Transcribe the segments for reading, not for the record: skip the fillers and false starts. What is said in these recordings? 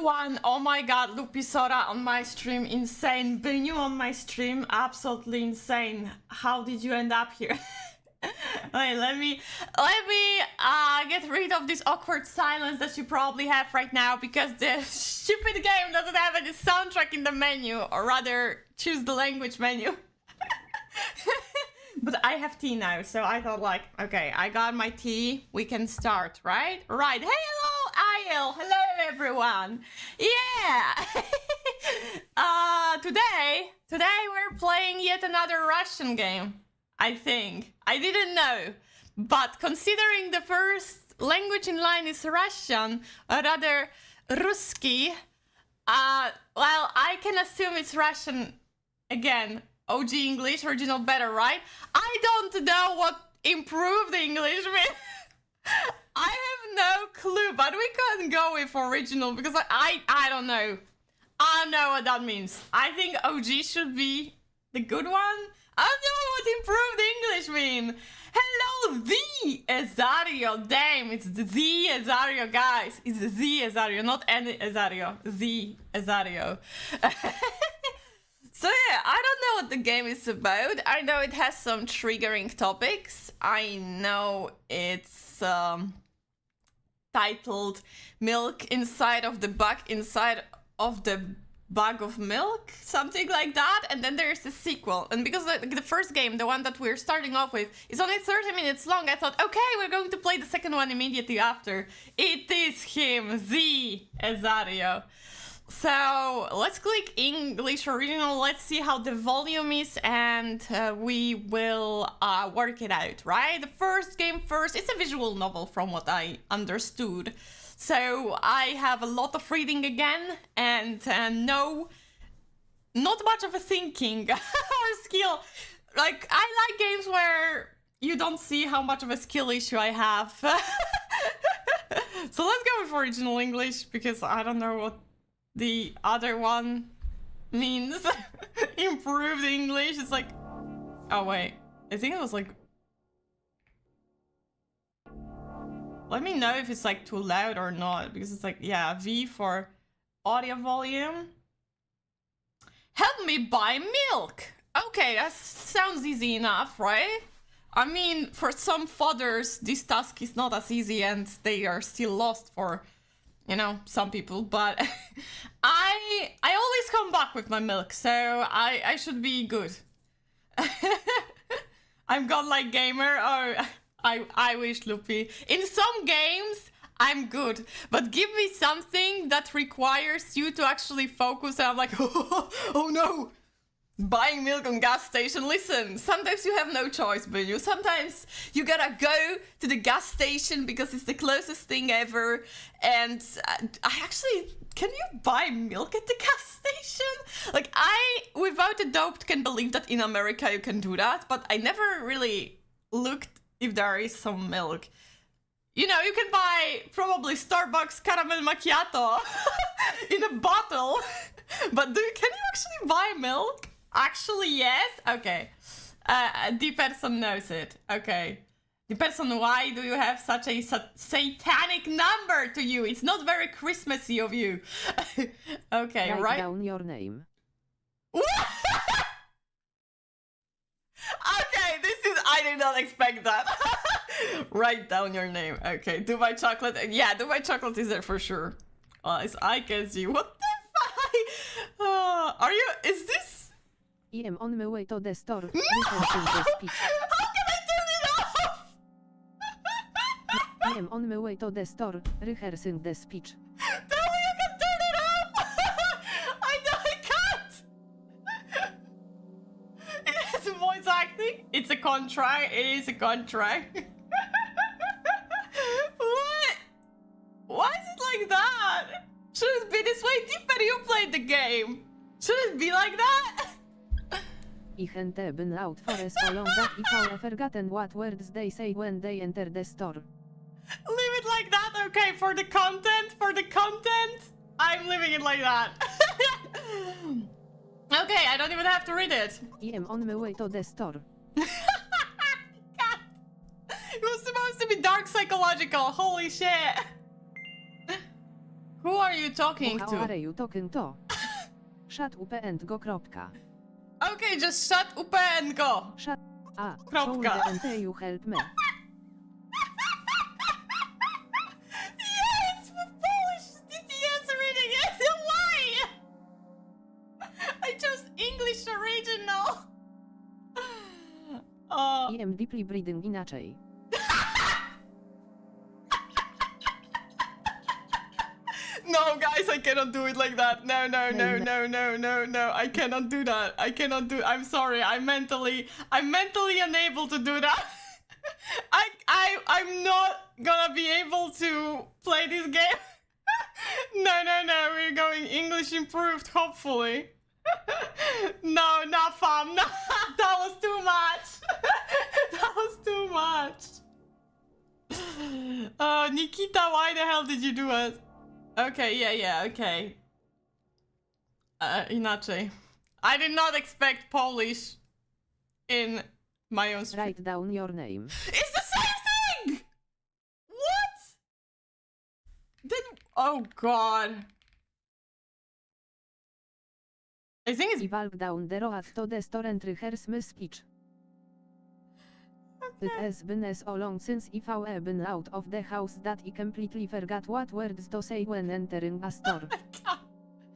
everyone! Oh my god, Lupisora on my stream, insane. Binu on my stream, absolutely insane. How did you end up here? Wait, let me get rid of this awkward silence that you probably have right now because the stupid game doesn't have any soundtrack in the menu, or rather, choose the language menu. But I have tea now, so I thought like, okay, I got my tea, we can start, right? Right, hey, hello, Ayel, hello everyone. Yeah! Today we're playing yet another Russian game, I think. I didn't know, but considering the first language in line is Russian, or rather, Ruski, well, I can assume it's Russian again. OG English, original better, right? I don't know what improved English means. I have no clue, but we can go with original because I don't know. I don't know what that means. I think OG should be the good one. I don't know what improved English mean. Hello, the Ezario. Damn, it's the Ezario, guys. It's the Ezario, not any Ezario. The Ezario. So yeah, I don't know what the game is about. I know it has some triggering topics. I know it's titled Milk Inside of the Bag of Milk, something like that. And then there's the sequel. And because the first game, the one that we're starting off with, is only 30 minutes long, I thought, okay, we're going to play the second one immediately after. It is him, the Ezario. So let's click English original, let's see how the volume is, and we will work it out, right? The first game first, it's a visual novel from what I understood. So I have a lot of reading again, and no, not much of a thinking or skill. Like, I like games where you don't see how much of a skill issue I have. So let's go with original English, because I don't know what the other one means. Improved English. It's like, oh wait, I think it was like, let me know if it's like too loud or not, because it's like, yeah, V for audio volume. Help me buy milk. Okay, that sounds easy enough, right? I mean, for some fathers this task is not as easy and they are still lost for, you know, some people, but I always come back with my milk, so I should be good. I'm godlike gamer. Oh, I wish, Lupi. In some games, I'm good, but give me something that requires you to actually focus, and I'm like, oh no! Buying milk on gas station. Listen, sometimes you have no choice, but sometimes you gotta go to the gas station because it's the closest thing ever. And I actually, can you buy milk at the gas station? Like, I, without a doubt, can believe that in America you can do that, but I never really looked if there is some milk. You know, you can buy probably Starbucks caramel macchiato in a bottle, but can you actually buy milk? Actually, yes. Okay. The person knows it. Okay. The person, why do you have such a satanic number to you? It's not very Christmassy of you. Okay, Write right? down your name. Okay, I did not expect that. Write down your name. Okay, do my chocolate. Yeah, do my chocolate is there for sure. It's Aikeji. What the fuck? Are you, is this? I am on my way to the store. No! How can I turn it off? I am on my way to the store, rehearsing the speech. Tell me you can turn it off! I can't! It's voice acting. It's a contract. It is a contract. What? Why is it like that? Should it be this way? Deeper, you played the game. Should it be like that? I haven't been out for so long that I have forgotten what words they say when they enter the store. Leave it like that, okay? For the content, I'm leaving it like that. Okay, I don't even have to read it. I am on my way to the store. God. It was supposed to be dark psychological, holy shit. Who are you talking How to? are you talking to? Shut up and go. Kropka. Okay, just shut up and go. Shut. A. Kropka. Should you help me? Yes, with Polish DTS reading it. Why? I chose English original. I am deeply breathing inaczej. No, guys, I cannot do it like that. No, no, no, no, no, no, no. I cannot do that. I cannot do. I'm sorry. I'm mentally unable to do that. I'm not gonna be able to play this game. No, no, no. We're going English improved, hopefully. No, not fam. No, that was too much. That was too much. Nikita, why the hell did you do it? Okay, yeah, okay. Inaczej. I did not expect Polish in my own stream. Write down your name. It's the same thing! What? Then, oh god. I think it's... I walk down the road to the store and rehearse my speech. It has been so long since I've been out of the house that I completely forgot what words to say when entering a store.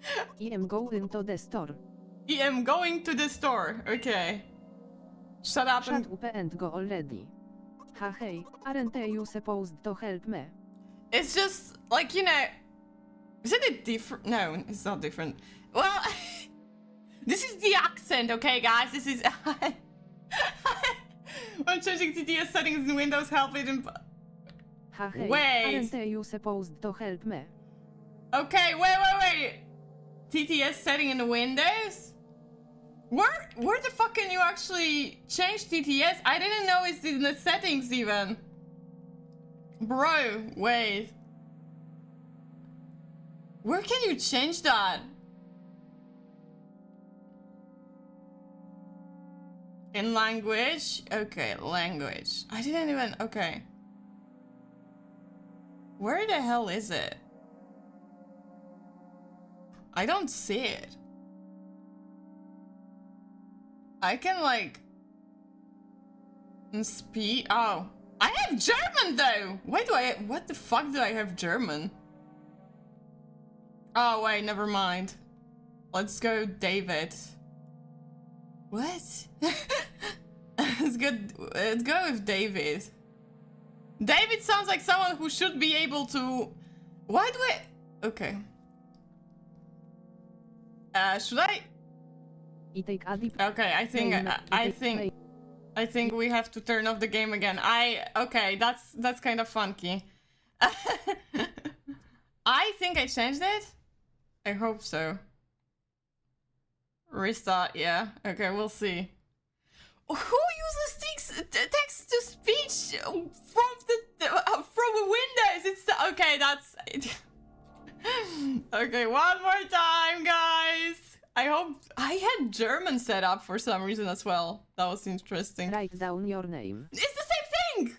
I am going to the store. I am going to the store. Okay. Shut up and... Shut up and go already. Ha hey, aren't you supposed to help me? It's just, like, you know... Isn't it different? No, it's not different. Well... This is the accent, okay, guys? This is... When changing TTS settings in Windows, help it in... Ha hey, Wait. aren't you supposed to help me? Okay, wait. TTS setting in the Windows? Where the fuck can you actually change TTS? I didn't know it's in the settings even. Bro, wait. Where can you change that? In language? Okay, language. I didn't even... Okay. Where the hell is it? I don't see it. I can, like... Speed... Oh. I have German, though! Why do I... What the fuck do I have German? Oh, wait, never mind. Let's go David. What? Let's go with David. David sounds like someone who should be able to... Why do I... Okay. Should I... Okay, I think we have to turn off the game again. Okay, that's kind of funky. I think I changed it. I hope so. Restart, yeah. Okay, we'll see. Who uses text to speech from Windows? It's okay. That's okay. One more time, guys. I hope I had German set up for some reason as well. That was interesting. Write down your name. It's the same thing.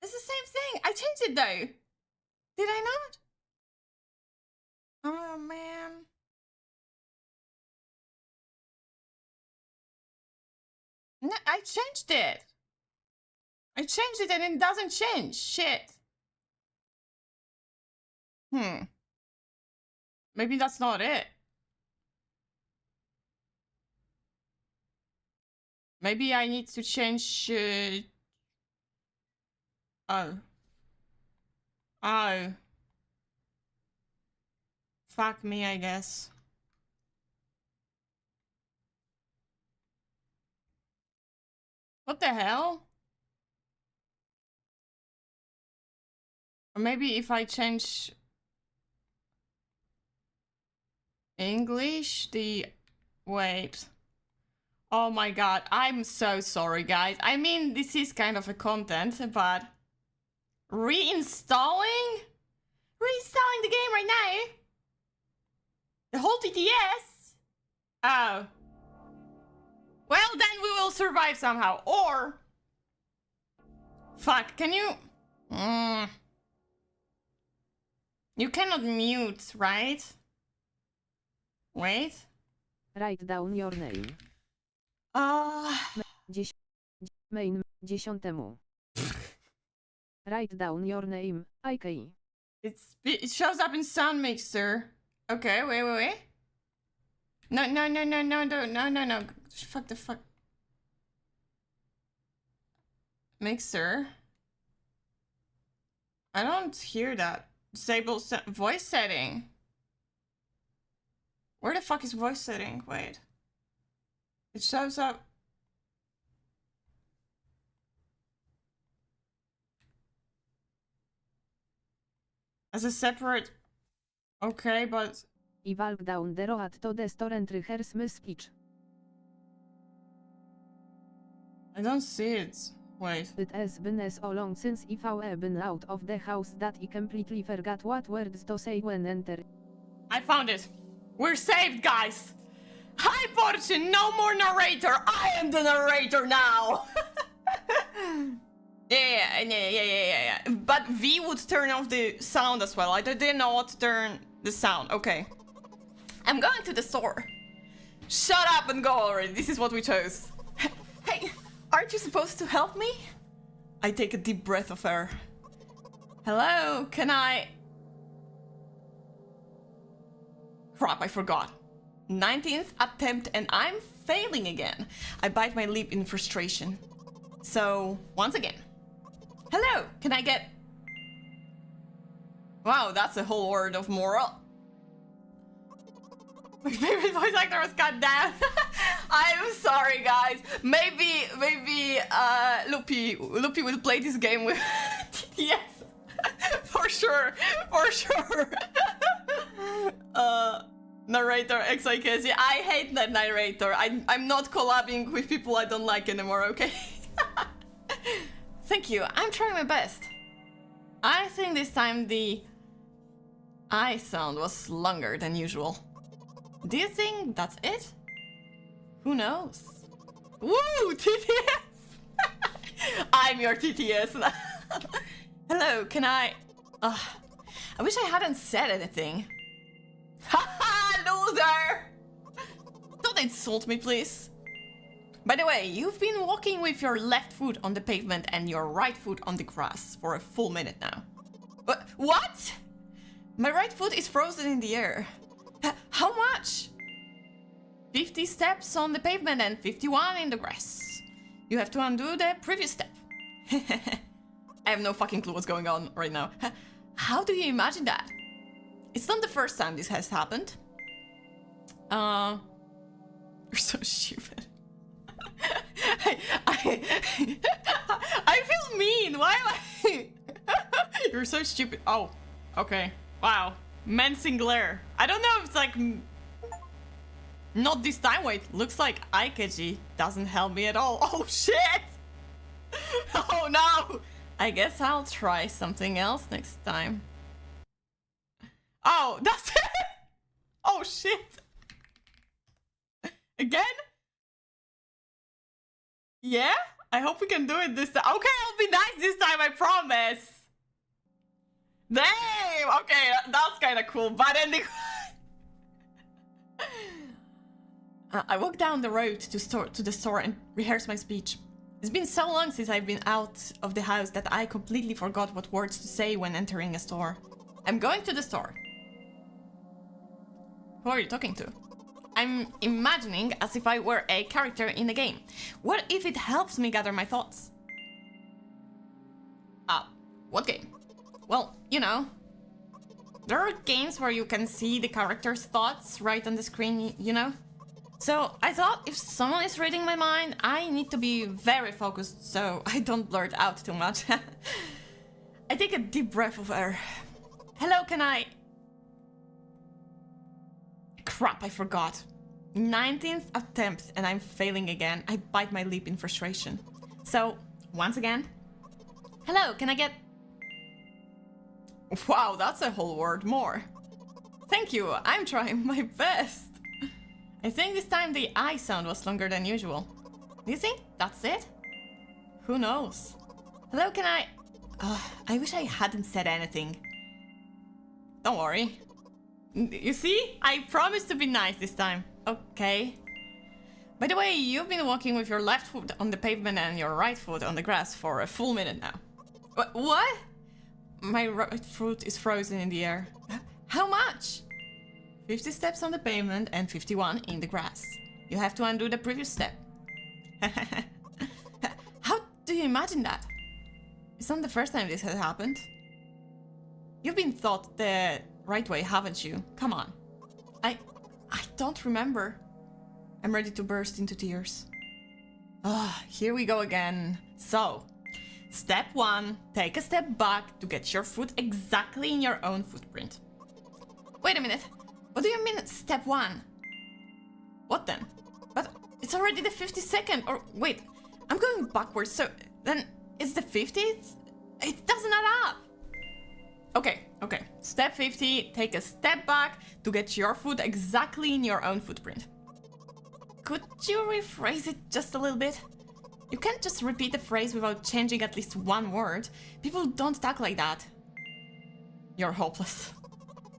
It's the same thing. I changed it though. Did I not? Oh man. No, I changed it. I changed it and it doesn't change. Shit. Maybe that's not it. Maybe I need to change... Oh. Fuck me, I guess. What the hell? Or maybe if I change English, wait. Oh my god, I'm so sorry, guys. I mean, this is kind of a content, but reinstalling the game right now? The whole TTS? Oh. Well, then we will survive somehow. Or... Fuck, can you... You cannot mute, right? Wait. Write down your name. Main 10. Write down your name, Aikeji. It shows up in sound mixer. Okay, wait. No. Fuck the fuck. Mixer. I don't hear that. Disable voice setting. Where the fuck is voice setting? Wait. It shows up. As a separate. Okay, but. I walk down the road to the store and rehearse my speech. I don't see it. Wait. It has been so long since I've been out of the house that I completely forgot what words to say when entering. I found it. We're saved, guys. Hi, Fortune. No more narrator. I am the narrator now. Yeah. But V would turn off the sound as well. I didn't know what to turn the sound. Okay. I'm going to the store. Shut up and go already. This is what we chose. Hey, aren't you supposed to help me? I take a deep breath of air. Hello, can I... Crap, I forgot. 19th attempt and I'm failing again. I bite my lip in frustration. So, once again. Hello, can I get... Wow, that's a whole word of moral. My favorite voice actor was cut down. I'm sorry, guys. Maybe, Lupi will play this game with TTS. For sure. Narrator Aikeji. I hate that narrator. I'm not collabing with people I don't like anymore, okay? Thank you. I'm trying my best. I think this time the I sound was longer than usual. Do you think that's it? Who knows? Woo! TTS! I'm your TTS. Hello, can I... I wish I hadn't said anything. Haha, loser! Don't insult me, please. By the way, you've been walking with your left foot on the pavement and your right foot on the grass for a full minute now. But what? My right foot is frozen in the air. How much? 50 steps on the pavement and 51 in the grass. You have to undo the previous step. I have no fucking clue what's going on right now. How do you imagine that? It's not the first time this has happened. You're so stupid. I feel mean. Why am I? You're so stupid. Oh, okay. Wow. Mensing glare. I don't know if it's like... Not this time. Wait, looks like Aikeji doesn't help me at all. Oh, shit! Oh, no! I guess I'll try something else next time. Oh, that's it! Oh, shit! Again? Yeah? I hope we can do it this time. Okay, I'll be nice this time, I promise! Damn! Okay, that's kind of cool, but ending... I walk down the road to the store and rehearse my speech. It's been so long since I've been out of the house that I completely forgot what words to say when entering a store. I'm going to the store. Who are you talking to? I'm imagining as if I were a character in a game. What if it helps me gather my thoughts? What game? Well, you know, there are games where you can see the character's thoughts right on the screen, you know? So I thought if someone is reading my mind, I need to be very focused so I don't blurt out too much. I take a deep breath of air. Hello, can I... Crap, I forgot. 19th attempt and I'm failing again. I bite my lip in frustration. So, once again. Hello, can I get... Wow, that's a whole word more. Thank you, I'm trying my best. I think this time the I sound was longer than usual. Do you think that's it? Who knows? Hello, can I... I wish I hadn't said anything. Don't worry. You see? I promised to be nice this time. Okay. By the way, you've been walking with your left foot on the pavement and your right foot on the grass for a full minute now. What? My right foot is frozen in the air. How much? 50 steps on the pavement and 51 in the grass. You have to undo the previous step. How do you imagine that? It's not the first time this has happened. You've been taught the right way, haven't you? Come on. I don't remember. I'm ready to burst into tears. Here we go again. So, step 1, take a step back to get your foot exactly in your own footprint. Wait a minute. What do you mean step 1? What then? But it's already the 52nd. Or wait, I'm going backwards, so then it's the 50th? It doesn't add up. Okay. Step 50, take a step back to get your foot exactly in your own footprint. Could you rephrase it just a little bit? You can't just repeat the phrase without changing at least one word. People don't talk like that. You're hopeless.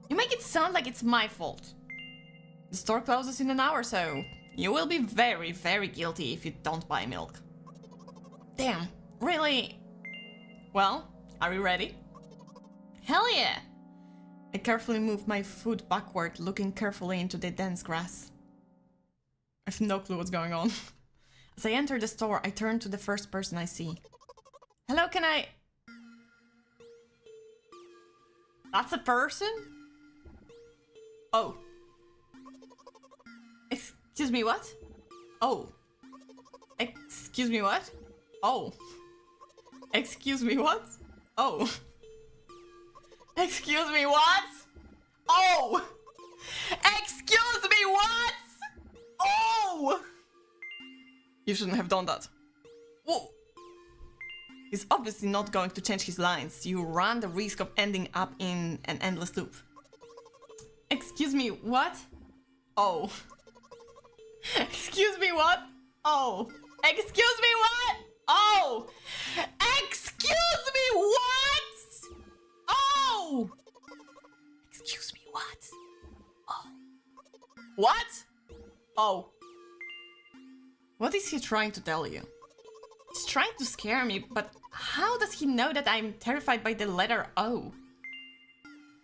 You make it sound like it's my fault. The store closes in an hour, so you will be very, very guilty if you don't buy milk. Damn, really? Well, are you ready? Hell yeah! I carefully moved my foot backward, looking carefully into the dense grass. I have no clue what's going on. As I enter the store, I turn to the first person I see. Hello, can I... That's a person? Oh. Excuse me, what? Oh. Excuse me, what? Oh. Excuse me, what? Oh. Excuse me, what? Oh! Excuse me, what? Oh! You shouldn't have done that. Whoa! He's obviously not going to change his lines. You run the risk of ending up in an endless loop. Excuse me, what? Oh. Excuse me, what? Oh. Excuse me, what? Oh. Excuse me, what? Oh. Excuse me, what? Oh. What? Oh. What is he trying to tell you? He's trying to scare me, but how does he know that I'm terrified by the letter O?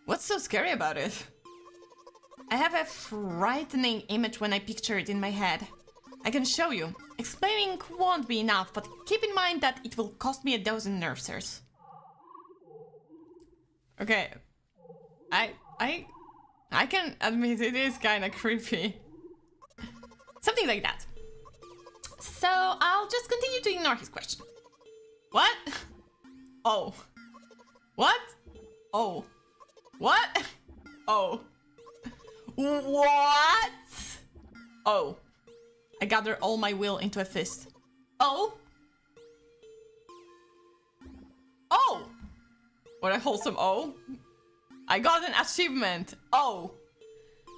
What's so scary about it? I have a frightening image when I picture it in my head. I can show you. Explaining won't be enough, but keep in mind that it will cost me 12 nerve cells. Okay. I can admit it is kinda creepy. Something like that. So I'll just continue to ignore his question. What? Oh. What? Oh. What? Oh. What? Oh. I gather all my will into a fist. Oh. Oh. What a wholesome oh. I got an achievement. Oh.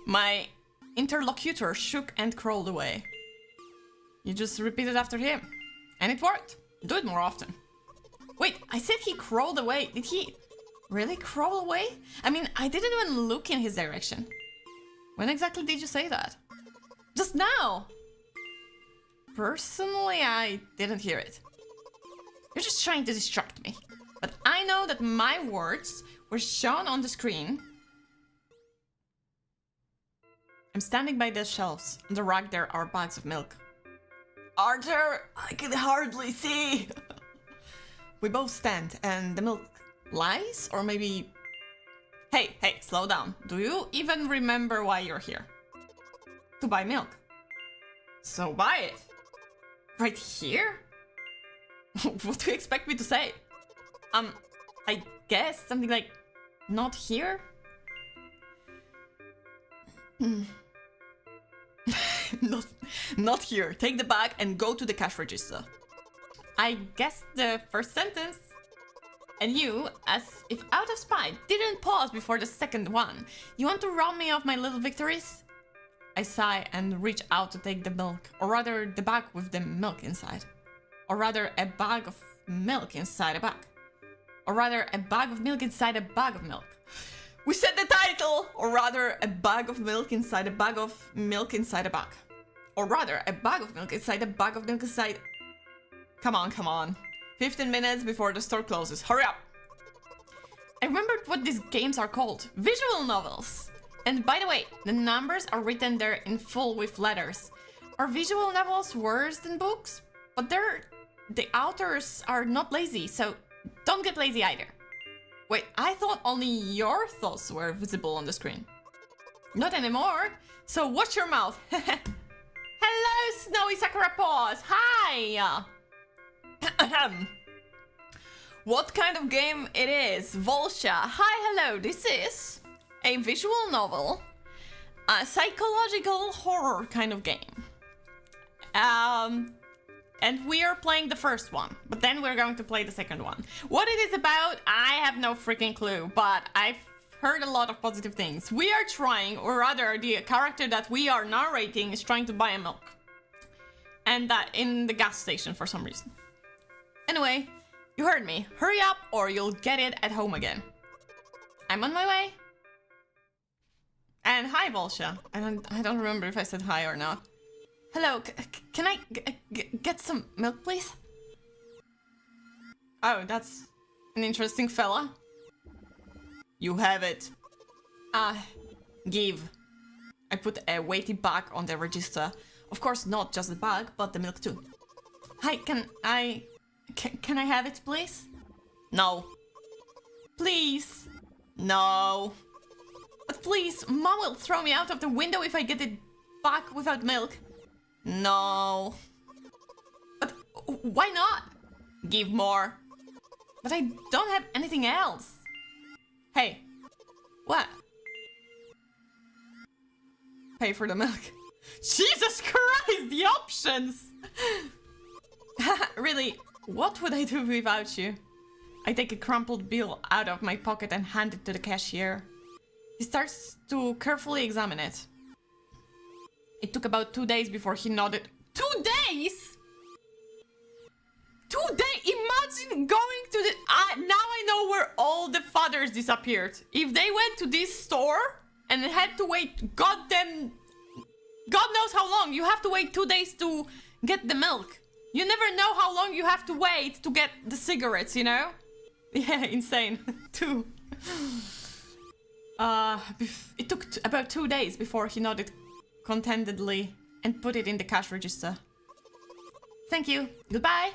My interlocutor shook and crawled away. You just repeated after him. And it worked. Do it more often. Wait, I said he crawled away. Did he really crawl away? I mean, I didn't even look in his direction. When exactly did you say that? Just now! Personally, I didn't hear it. You're just trying to distract me. But I know that my words were shown on the screen. I'm standing by the shelves. On the rack there are bags of milk. Arthur, I can hardly see. We both stand and the milk lies, or maybe... Hey, slow down. Do you even remember why you're here? To buy milk. So buy it. Right here? What do you expect me to say? I guess something like, not here? Not here. Take the bag and go to the cash register. I guessed the first sentence. And you, as if out of spite, didn't pause before the second one. You want to rob me of my little victories? I sigh and reach out to take the milk, or rather the bag with the milk inside. Or rather a bag of milk inside a bag. Or rather a bag of milk inside a bag of milk. We said the title! Or rather, a bag of milk inside a bag of milk inside a bag. Or rather, a bag of milk inside a bag of milk inside... Come on, come on. 15 minutes before the store closes. Hurry up! I remembered what these games are called. Visual novels. And by the way, the numbers are written there in full with letters. Are visual novels worse than books? But the authors are not lazy, so don't get lazy either. Wait, I thought only your thoughts were visible on the screen. Not anymore. So watch your mouth. Hello, Snowy Sakura Paws. Hi. What kind of game it is? Volsha. Hi, hello. This is a visual novel, a psychological horror kind of game. And we are playing the first one, but then we're going to play the second one. What it is about, I have no freaking clue, but I've heard a lot of positive things. We are trying, or rather the character that we are narrating is trying to buy a milk. And that in the gas station for some reason. Anyway, you heard me. Hurry up or you'll get it at home again. I'm on my way. And hi, Volsha. I don't remember if I said hi or not. Hello, can I get some milk, please? Oh, that's an interesting fella. You have it. Give. I put a weighty bag on the register. Of course, not just the bag, but the milk too. Hi, can I have it, please? No. Please. No. But please, Mom will throw me out of the window if I get it back without milk. No. But why not? Give more. But I don't have anything else. Hey. What? Pay for the milk. Jesus Christ, the options! Really, what would I do without you? I take a crumpled bill out of my pocket and hand it to the cashier. He starts to carefully examine it. It took about 2 days before he nodded. 2 days?! 2 days? Imagine going to the... now I know where all the fathers disappeared. If they went to this store and had to wait goddamn... God knows how long. You have to wait 2 days to get the milk. You never know how long you have to wait to get the cigarettes, you know? Yeah, insane. 2. It took about 2 days before he nodded contentedly and put it in the cash register. Thank you. Goodbye.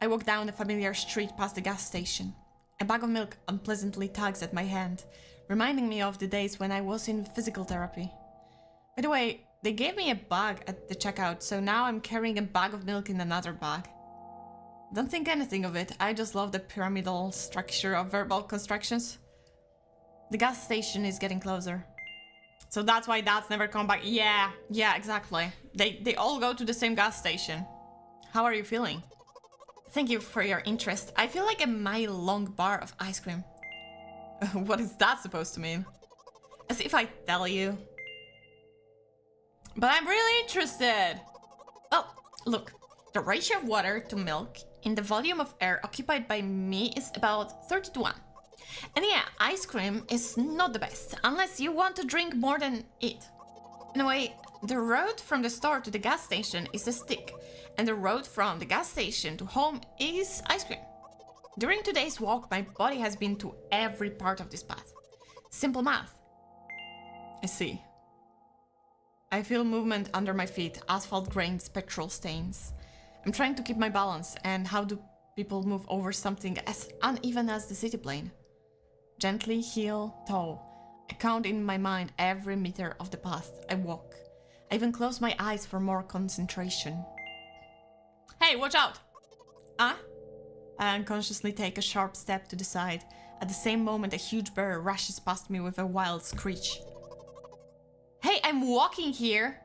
I walk down the familiar street past the gas station. A bag of milk unpleasantly tugs at my hand, reminding me of the days when I was in physical therapy. By the way, they gave me a bag at the checkout, so now I'm carrying a bag of milk in another bag. Don't think anything of it, I just love the pyramidal structure of verbal constructions. The gas station is getting closer. So that's why Dad's never come back. Yeah, exactly. They all go to the same gas station. How are you feeling? Thank you for your interest. I feel like a mile-long bar of ice cream. What is that supposed to mean? As if I tell you. But I'm really interested. Well, look. The ratio of water to milk in the volume of air occupied by me is about 30 to 1. And yeah, ice cream is not the best, unless you want to drink more than eat. Anyway, the road from the store to the gas station is a stick, and the road from the gas station to home is ice cream. During today's walk, my body has been to every part of this path. Simple math. I see. I feel movement under my feet, asphalt grains, petrol stains. I'm trying to keep my balance, and how do people move over something as uneven as the city plane? Gently heel, toe. I count in my mind every meter of the path I walk. I even close my eyes for more concentration. Hey, watch out! I unconsciously take a sharp step to the side. At the same moment, a huge bear rushes past me with a wild screech. Hey, I'm walking here!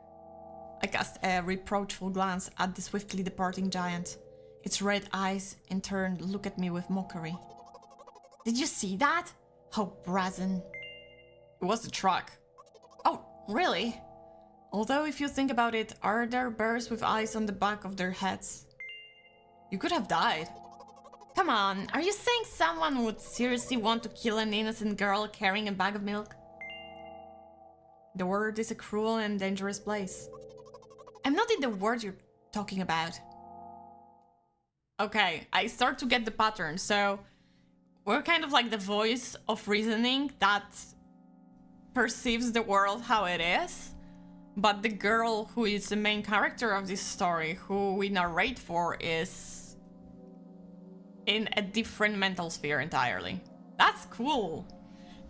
I cast a reproachful glance at the swiftly departing giant. Its red eyes, in turn, look at me with mockery. Did you see that? How brazen. It was the truck. Oh, really? Although, if you think about it, are there bears with eyes on the back of their heads? You could have died. Come Come on, are you saying someone would seriously want to kill an innocent girl carrying a bag of milk? The world is a cruel and dangerous place. I'm not in the world you're talking about. Okay, I start to get the pattern, so we're kind of like the voice of reasoning that perceives the world how it is, but the girl who is the main character of this story, who we narrate for, is in a different mental sphere entirely. That's cool.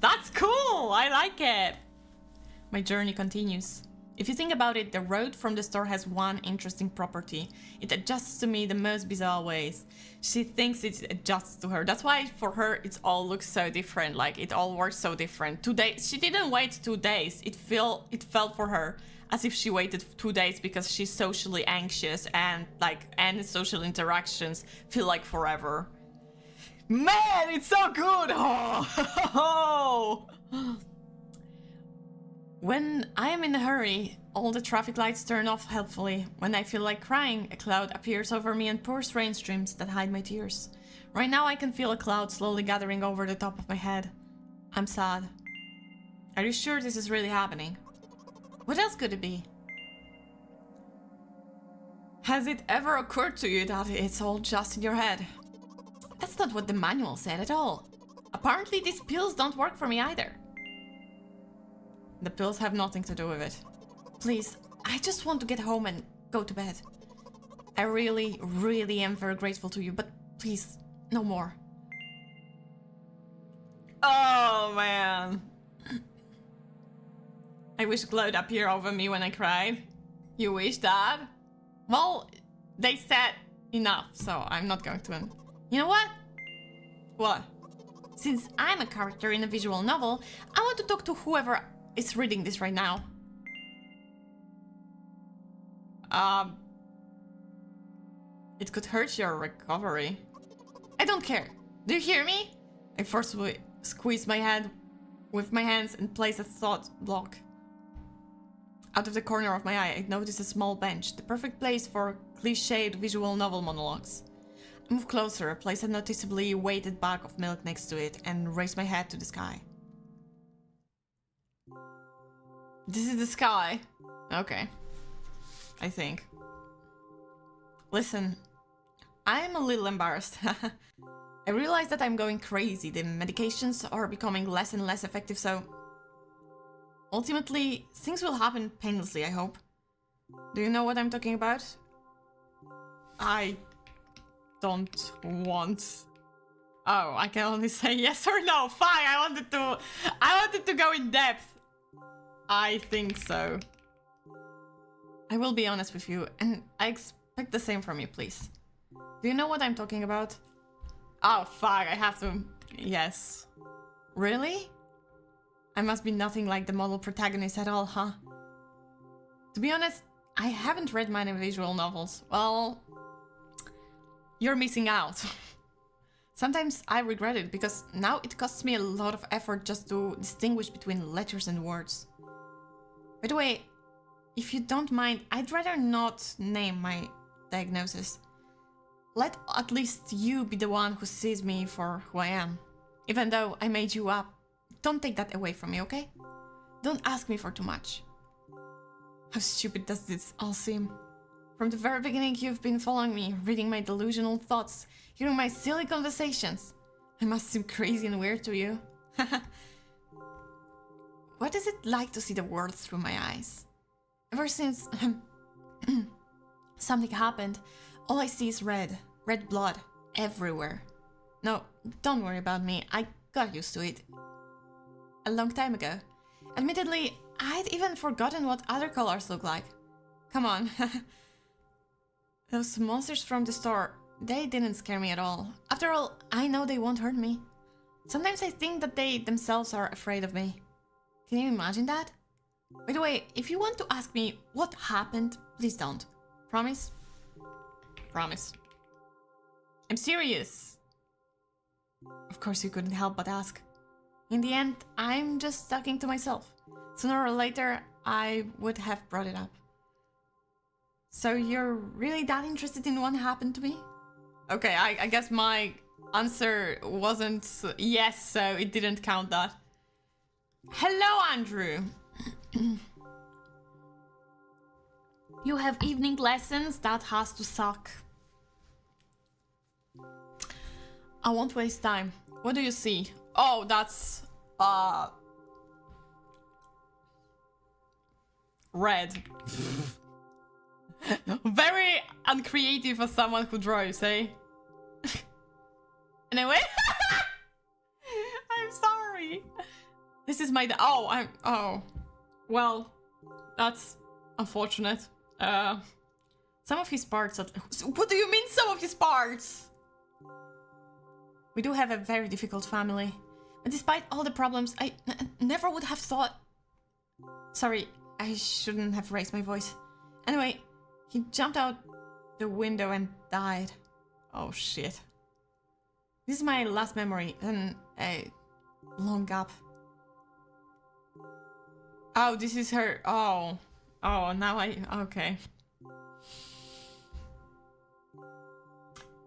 That's cool. I like it. My journey continues. If you think about it, the road from the store has one interesting property. It adjusts to me the most bizarre ways. She thinks it adjusts to her. That's why for her it all looks so different. Like it all works so different. 2 days. She didn't wait 2 days. It felt for her as if she waited 2 days because she's socially anxious and like any social interactions feel like forever. Man, it's so good! Oh. When I am in a hurry, all the traffic lights turn off helpfully. When I feel like crying, a cloud appears over me and pours rain streams that hide my tears. Right now I can feel a cloud slowly gathering over the top of my head. I'm sad. Are you sure this is really happening? What else could it be? Has it ever occurred to you that it's all just in your head? That's not what the manual said at all. Apparently these pills don't work for me either. The pills have nothing to do with it. Please, I just want to get home and go to bed. I really, really am very grateful to you, but please, no more. Oh, man. I wish glowed up here over me when I cried. You wish that? Well, they said enough, so I'm not going to. You know what? What? Since I'm a character in a visual novel, I want to talk to whoever is reading this right now. It could hurt your recovery. I don't care. Do you hear me? I forcibly squeeze my head with my hands and place a thought block. Out of the corner of my eye, I notice a small bench, the perfect place for cliched visual novel monologues. I move closer, place a noticeably weighted bag of milk next to it, and raise my head to the sky. This is the sky. Okay. I think. Listen, I'm a little embarrassed. I realize that I'm going crazy. The medications are becoming less and less effective, so... ultimately, things will happen painlessly, I hope. Do you know what I'm talking about? I don't want... Oh, I can only say yes or no. Fine, I wanted to go in depth. I think so. I will be honest with you, and I expect the same from you, please. Do you know what I'm talking about? Oh, fuck, I have to... Yes. Really? I must be nothing like the model protagonist at all, huh? To be honest, I haven't read many visual novels. Well... you're missing out. Sometimes I regret it, because now it costs me a lot of effort just to distinguish between letters and words. By the way, if you don't mind, I'd rather not name my diagnosis. Let at least you be the one who sees me for who I am. Even though I made you up, don't take that away from me, okay? Don't ask me for too much. How stupid does this all seem? From the very beginning you've been following me, reading my delusional thoughts, hearing my silly conversations. I must seem crazy and weird to you. What is it like to see the world through my eyes? Ever since something happened, all I see is red. Red blood. Everywhere. No, don't worry about me. I got used to it. A long time ago. Admittedly, I'd even forgotten what other colors look like. Come on. Those monsters from the store, they didn't scare me at all. After all, I know they won't hurt me. Sometimes I think that they themselves are afraid of me. Can you imagine that? By the way, if you want to ask me what happened, please don't. Promise? Promise. I'm serious. Of course you couldn't help but ask. In the end, I'm just talking to myself. Sooner or later, I would have brought it up. So you're really that interested in what happened to me? Okay, I guess my answer wasn't yes, so it didn't count that. Hello, Andrew. You have evening lessons? That has to suck. I won't waste time. What do you see? Oh, that's red. Very uncreative for someone who draws, eh? Anyway. I'm sorry. This is my oh, well, that's unfortunate. Some of his parts what do you mean some of his parts? We do have a very difficult family. And despite all the problems, I never would have thought... Sorry, I shouldn't have raised my voice. Anyway, he jumped out the window and died. Oh shit. This is my last memory, and a long gap. Oh, this is her... Oh, now okay.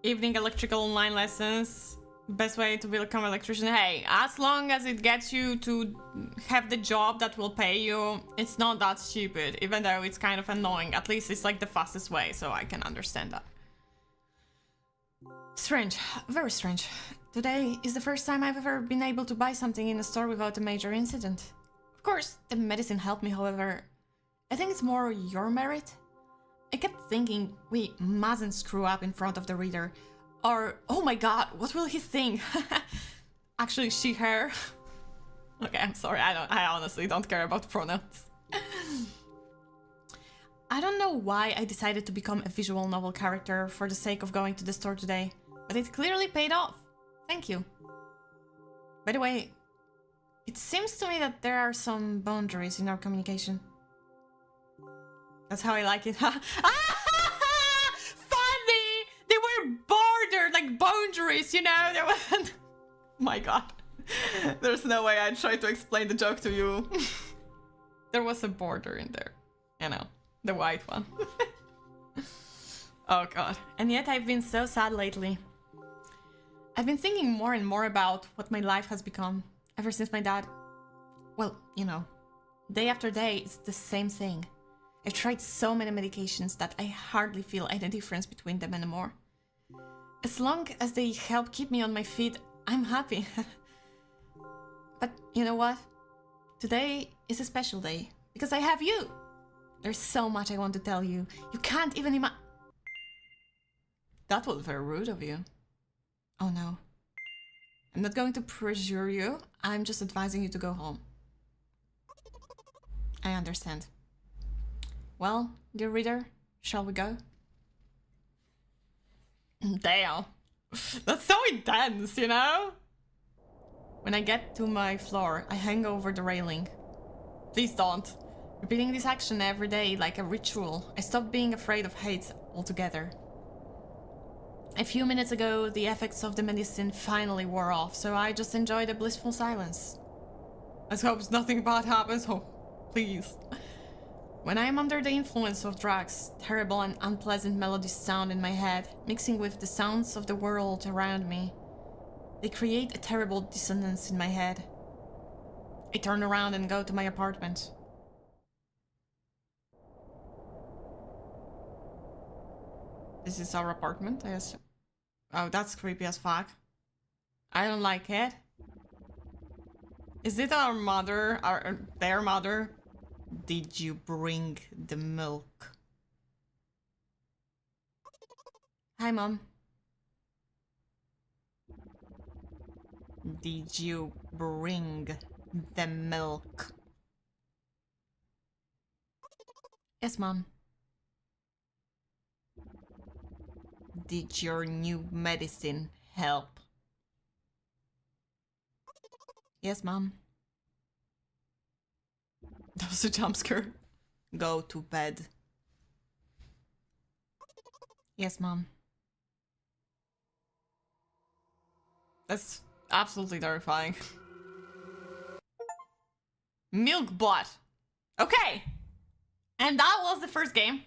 Evening electrical online lessons. Best way to become an electrician. Hey, as long as it gets you to have the job that will pay you, it's not that stupid, even though it's kind of annoying. At least it's like the fastest way, so I can understand that. Strange, very strange. Today is the first time I've ever been able to buy something in a store without a major incident. Of course, the medicine helped me, however. I think it's more your merit. I kept thinking we mustn't screw up in front of the reader. Or, oh my god, what will he think? Actually, she, her. Okay, I'm sorry, I honestly don't care about pronouns. I don't know why I decided to become a visual novel character for the sake of going to the store today, but it clearly paid off. Thank you. By the way, it seems to me that there are some boundaries in our communication. That's how I like it. Funny! They were bordered, like boundaries, you know? There wasn't... My god. There's no way I'd try to explain the joke to you. There was a border in there. You know, the white one. Oh god. And yet I've been so sad lately. I've been thinking more and more about what my life has become ever since my dad... Well, you know, day after day, it's the same thing. I've tried so many medications that I hardly feel any difference between them anymore. As long as they help keep me on my feet, I'm happy. But you know what? Today is a special day, because I have you. There's so much I want to tell you. You can't even imagine... That was very rude of you. Oh no. I'm not going to pressure you, I'm just advising you to go home. I understand. Well, dear reader, shall we go? Damn. That's so intense, you know? When I get to my floor, I hang over the railing. Please don't. Repeating this action every day like a ritual, I stopped being afraid of heights altogether. A few minutes ago, the effects of the medicine finally wore off, so I just enjoyed a blissful silence. Let's hope nothing bad happens. Oh, please. When I am under the influence of drugs, terrible and unpleasant melodies sound in my head, mixing with the sounds of the world around me. They create a terrible dissonance in my head. I turn around and go to my apartment. This is our apartment, I assume. Oh, that's creepy as fuck. I don't like it. Is it our mother? Their mother? Did you bring the milk? Hi, Mom. Did you bring the milk? Yes, Mom. Did your new medicine help? Yes, Mom. That was a jump scare. Go to bed. Yes, Mom. That's absolutely terrifying. Milk bot. Okay. And that was the first game.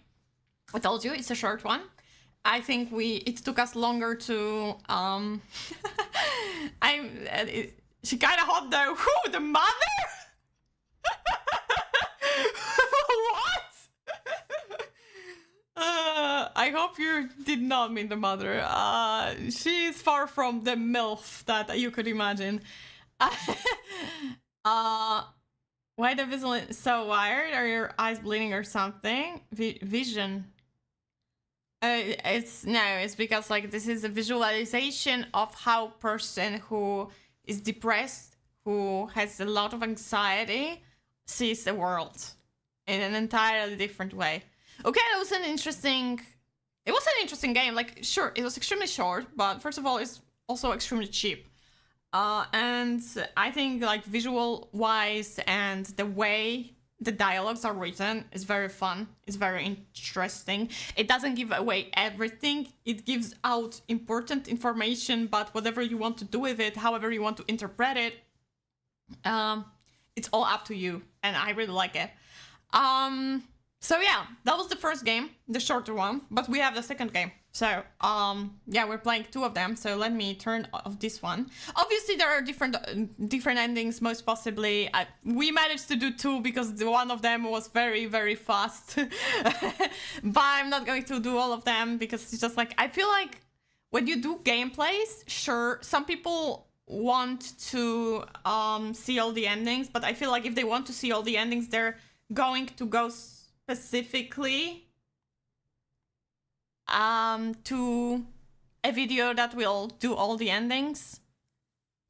I told you it's a short one. I think it took us longer to she kind of hot though. Who, the mother? What? I hope you did not mean the mother. She is far from the MILF that you could imagine. Why the visual is so wired? Are your eyes bleeding or something? Vision. It's because like this is a visualization of how person who is depressed, who has a lot of anxiety, sees the world in an entirely different way. Okay, it was an interesting game. Like, sure, it was extremely short, but first of all, it's also extremely cheap. And I think like visual wise and the way the dialogues are written is very fun. It's very interesting. It doesn't give away everything. It gives out important information, but whatever you want to do with it, however you want to interpret it, it's all up to you. And I really like it. So yeah, that was the first game, the shorter one, but we have the second game. So, yeah, we're playing two of them. So let me turn off this one. Obviously, there are different endings, most possibly. We managed to do two because one of them was very, very fast. But I'm not going to do all of them because it's just like, I feel like when you do gameplays, sure, some people want to see all the endings, but I feel like if they want to see all the endings, they're going to go specifically to a video that will do all the endings.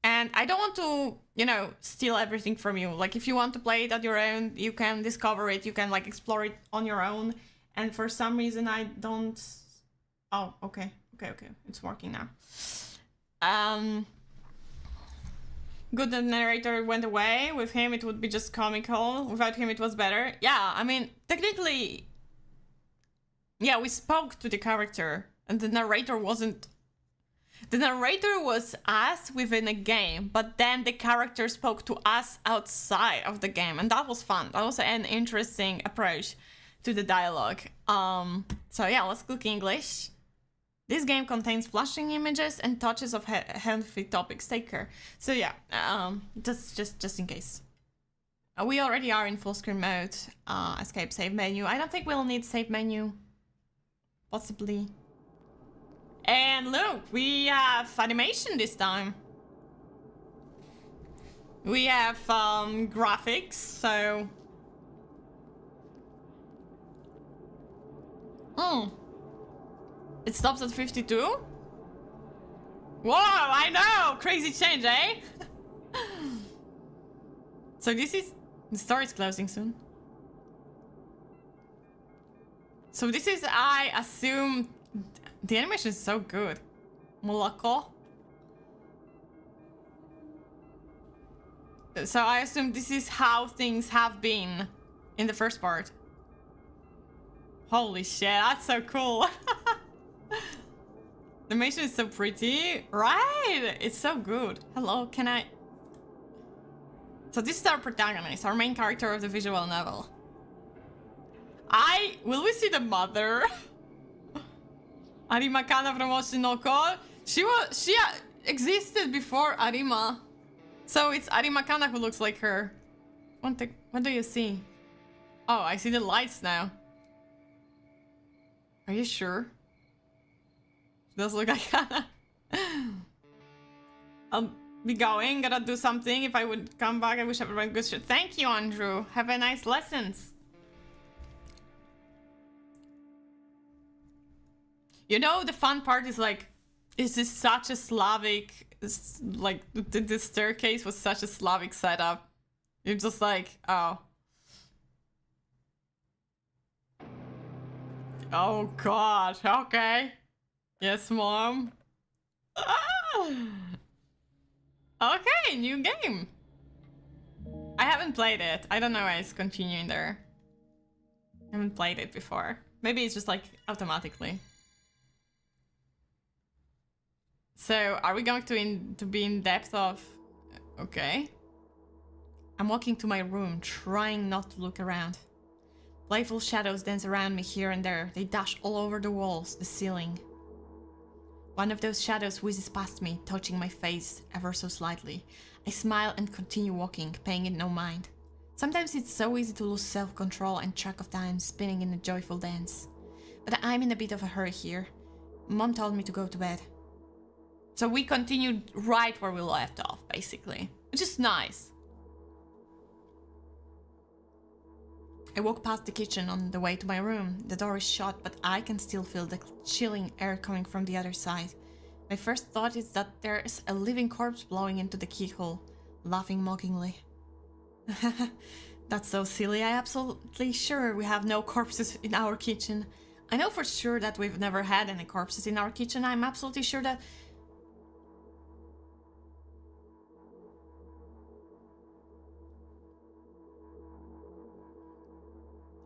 And I don't want to, you know, steal everything from you. Like, if you want to play it at your own, you can discover it, you can, like, explore it on your own. And for some reason, I don't... Oh, okay. It's working now. Good, the narrator went away. With him, it would be just comical. Without him, it was better. Yeah, I mean, technically... Yeah, we spoke to the character, and the narrator wasn't... The narrator was us within a game, but then the character spoke to us outside of the game, and that was fun. That was an interesting approach to the dialogue. So yeah, let's click English. This game contains flashing images and touches of healthy topics. Take care. So yeah, just in case. We already are in full screen mode. Escape save menu. I don't think we'll need save menu. Possibly. And look, we have animation this time. We have graphics, so... It stops at 52? Whoa, I know! Crazy change, eh? So this is... The store is closing soon. So this is, I assume... The animation is so good. Moloko. So I assume this is how things have been in the first part. Holy shit, that's so cool. The animation is so pretty. Right, it's so good. Hello, can I... So this is our protagonist, our main character of the visual novel. Will we see the mother? Arima Kana from Oshinoko. She existed before Arima. So it's Arima Kana who looks like her. What do you see? Oh, I see the lights now. Are you sure? It does look like Kana. I'll be going. Gotta do something. If I would come back, I wish everyone good shit. Thank you, Andrew. Have a nice lessons. You know, the fun part is like, is this such a Slavic, like, the staircase was such a Slavic setup. You're just like, oh. Oh god, okay. Yes, mom. Okay, new game. I haven't played it. I don't know why it's continuing there. I haven't played it before. Maybe it's just like automatically. So, are we going to be in depth of... Okay. I'm walking to my room, trying not to look around. Playful shadows dance around me here and there. They dash all over the walls, the ceiling. One of those shadows whizzes past me, touching my face ever so slightly. I smile and continue walking, paying it no mind. Sometimes it's so easy to lose self-control and track of time, spinning in a joyful dance. But I'm in a bit of a hurry here. Mom told me to go to bed. So we continued right where we left off, basically. Which is nice. I walk past the kitchen on the way to my room. The door is shut, but I can still feel the chilling air coming from the other side. My first thought is that there is a living corpse blowing into the keyhole, laughing mockingly. That's so silly. I'm absolutely sure we have no corpses in our kitchen. I know for sure that we've never had any corpses in our kitchen. I'm absolutely sure that...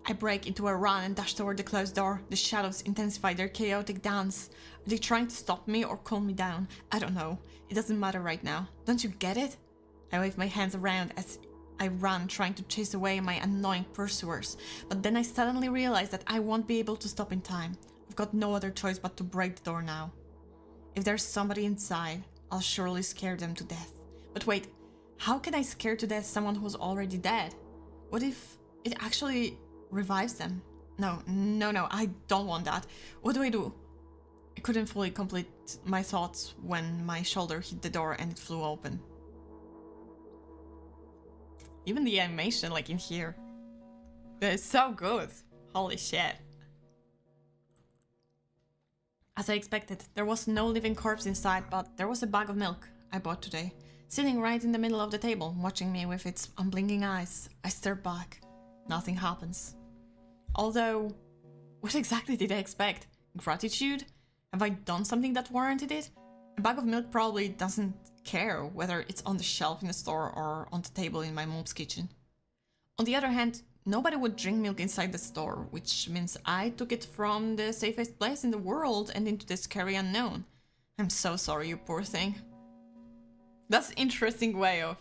I break into a run and dash toward the closed door. The shadows intensify their chaotic dance. Are they trying to stop me or calm me down? I don't know. It doesn't matter right now. Don't you get it? I wave my hands around as I run, trying to chase away my annoying pursuers. But then I suddenly realize that I won't be able to stop in time. I've got no other choice but to break the door now. If there's somebody inside, I'll surely scare them to death. But wait, how can I scare to death someone who's already dead? What if it actually revives them? No, I don't want that. What do I do? I couldn't fully complete my thoughts when my shoulder hit the door and it flew open. Even the animation, like in here, it's so good. Holy shit. As I expected, there was no living corpse inside, but there was a bag of milk I bought today, sitting right in the middle of the table, watching me with its unblinking eyes. I stare back. Nothing happens. Although, what exactly did I expect? Gratitude? Have I done something that warranted it? A bag of milk probably doesn't care whether it's on the shelf in the store or on the table in my mom's kitchen. On the other hand, nobody would drink milk inside the store, which means I took it from the safest place in the world and into the scary unknown. I'm so sorry, you poor thing. That's an interesting way of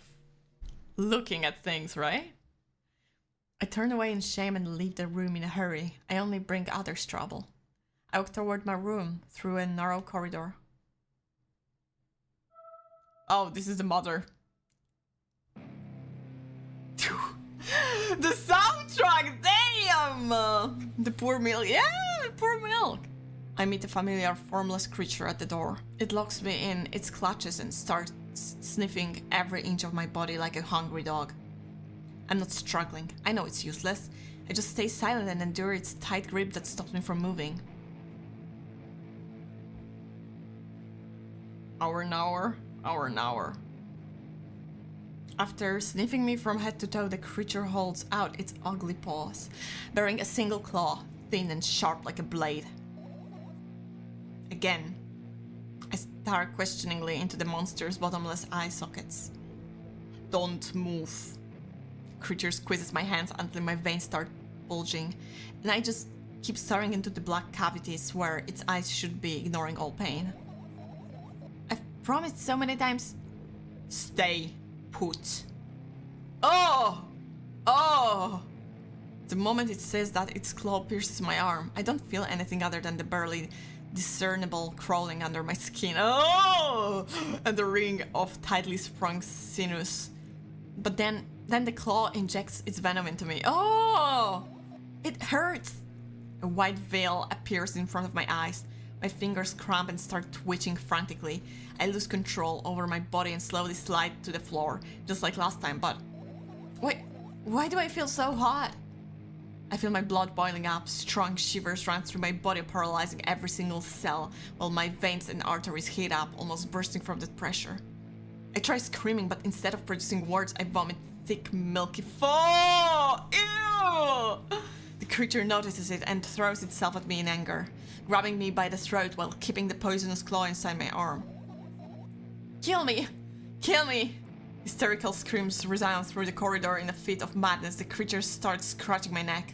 looking at things, right? I turn away in shame and leave the room in a hurry. I only bring others trouble. I walk toward my room through a narrow corridor. Oh, this is the mother. The soundtrack, damn! The poor milk, yeah, the poor milk. I meet a familiar, formless creature at the door. It locks me in its clutches and starts sniffing every inch of my body like a hungry dog. I'm not struggling. I know it's useless. I just stay silent and endure its tight grip that stops me from moving. Hour an hour. After sniffing me from head to toe, the creature holds out its ugly paws, bearing a single claw, thin and sharp like a blade. Again, I stare questioningly into the monster's bottomless eye sockets. Don't move. The creature squeezes my hands until my veins start bulging, and I just keep staring into the black cavities where its eyes should be, ignoring all pain. I've promised so many times, stay put. Oh! The moment it says that, its claw pierces my arm. I don't feel anything other than the barely discernible crawling under my skin. Oh! And the ring of tightly sprung sinews. But then the claw injects its venom into me. Oh! It hurts! A white veil appears in front of my eyes. My fingers cramp and start twitching frantically. I lose control over my body and slowly slide to the floor, just like last time, but... Wait, why do I feel so hot? I feel my blood boiling up, strong shivers run through my body, paralyzing every single cell, while my veins and arteries heat up, almost bursting from the pressure. I try screaming, but instead of producing words, I vomit thick, milky Ew! The creature notices it and throws itself at me in anger, grabbing me by the throat while keeping the poisonous claw inside my arm. Kill me! Kill me! Hysterical screams resound through the corridor. In a fit of madness, the creature starts scratching my neck.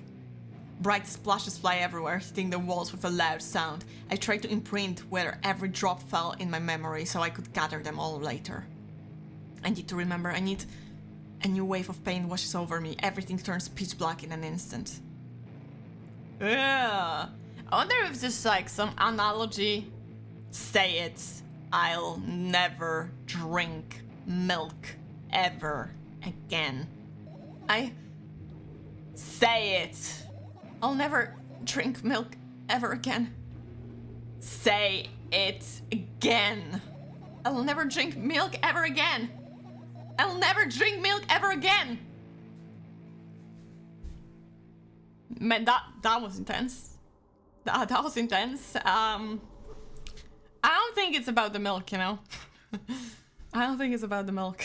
Bright splashes fly everywhere, hitting the walls with a loud sound. I try to imprint where every drop fell in my memory so I could gather them all later. I need to remember, a new wave of pain washes over me. Everything turns pitch black in an instant. Yeah. I wonder if there's like some analogy. Say it. I'll never drink milk ever again. I say it. I'll never drink milk ever again. Say it again. I'll never drink milk ever again. I'll never drink milk ever again. Man, that was intense. That was intense. I don't think it's about the milk, you know. I don't think it's about the milk.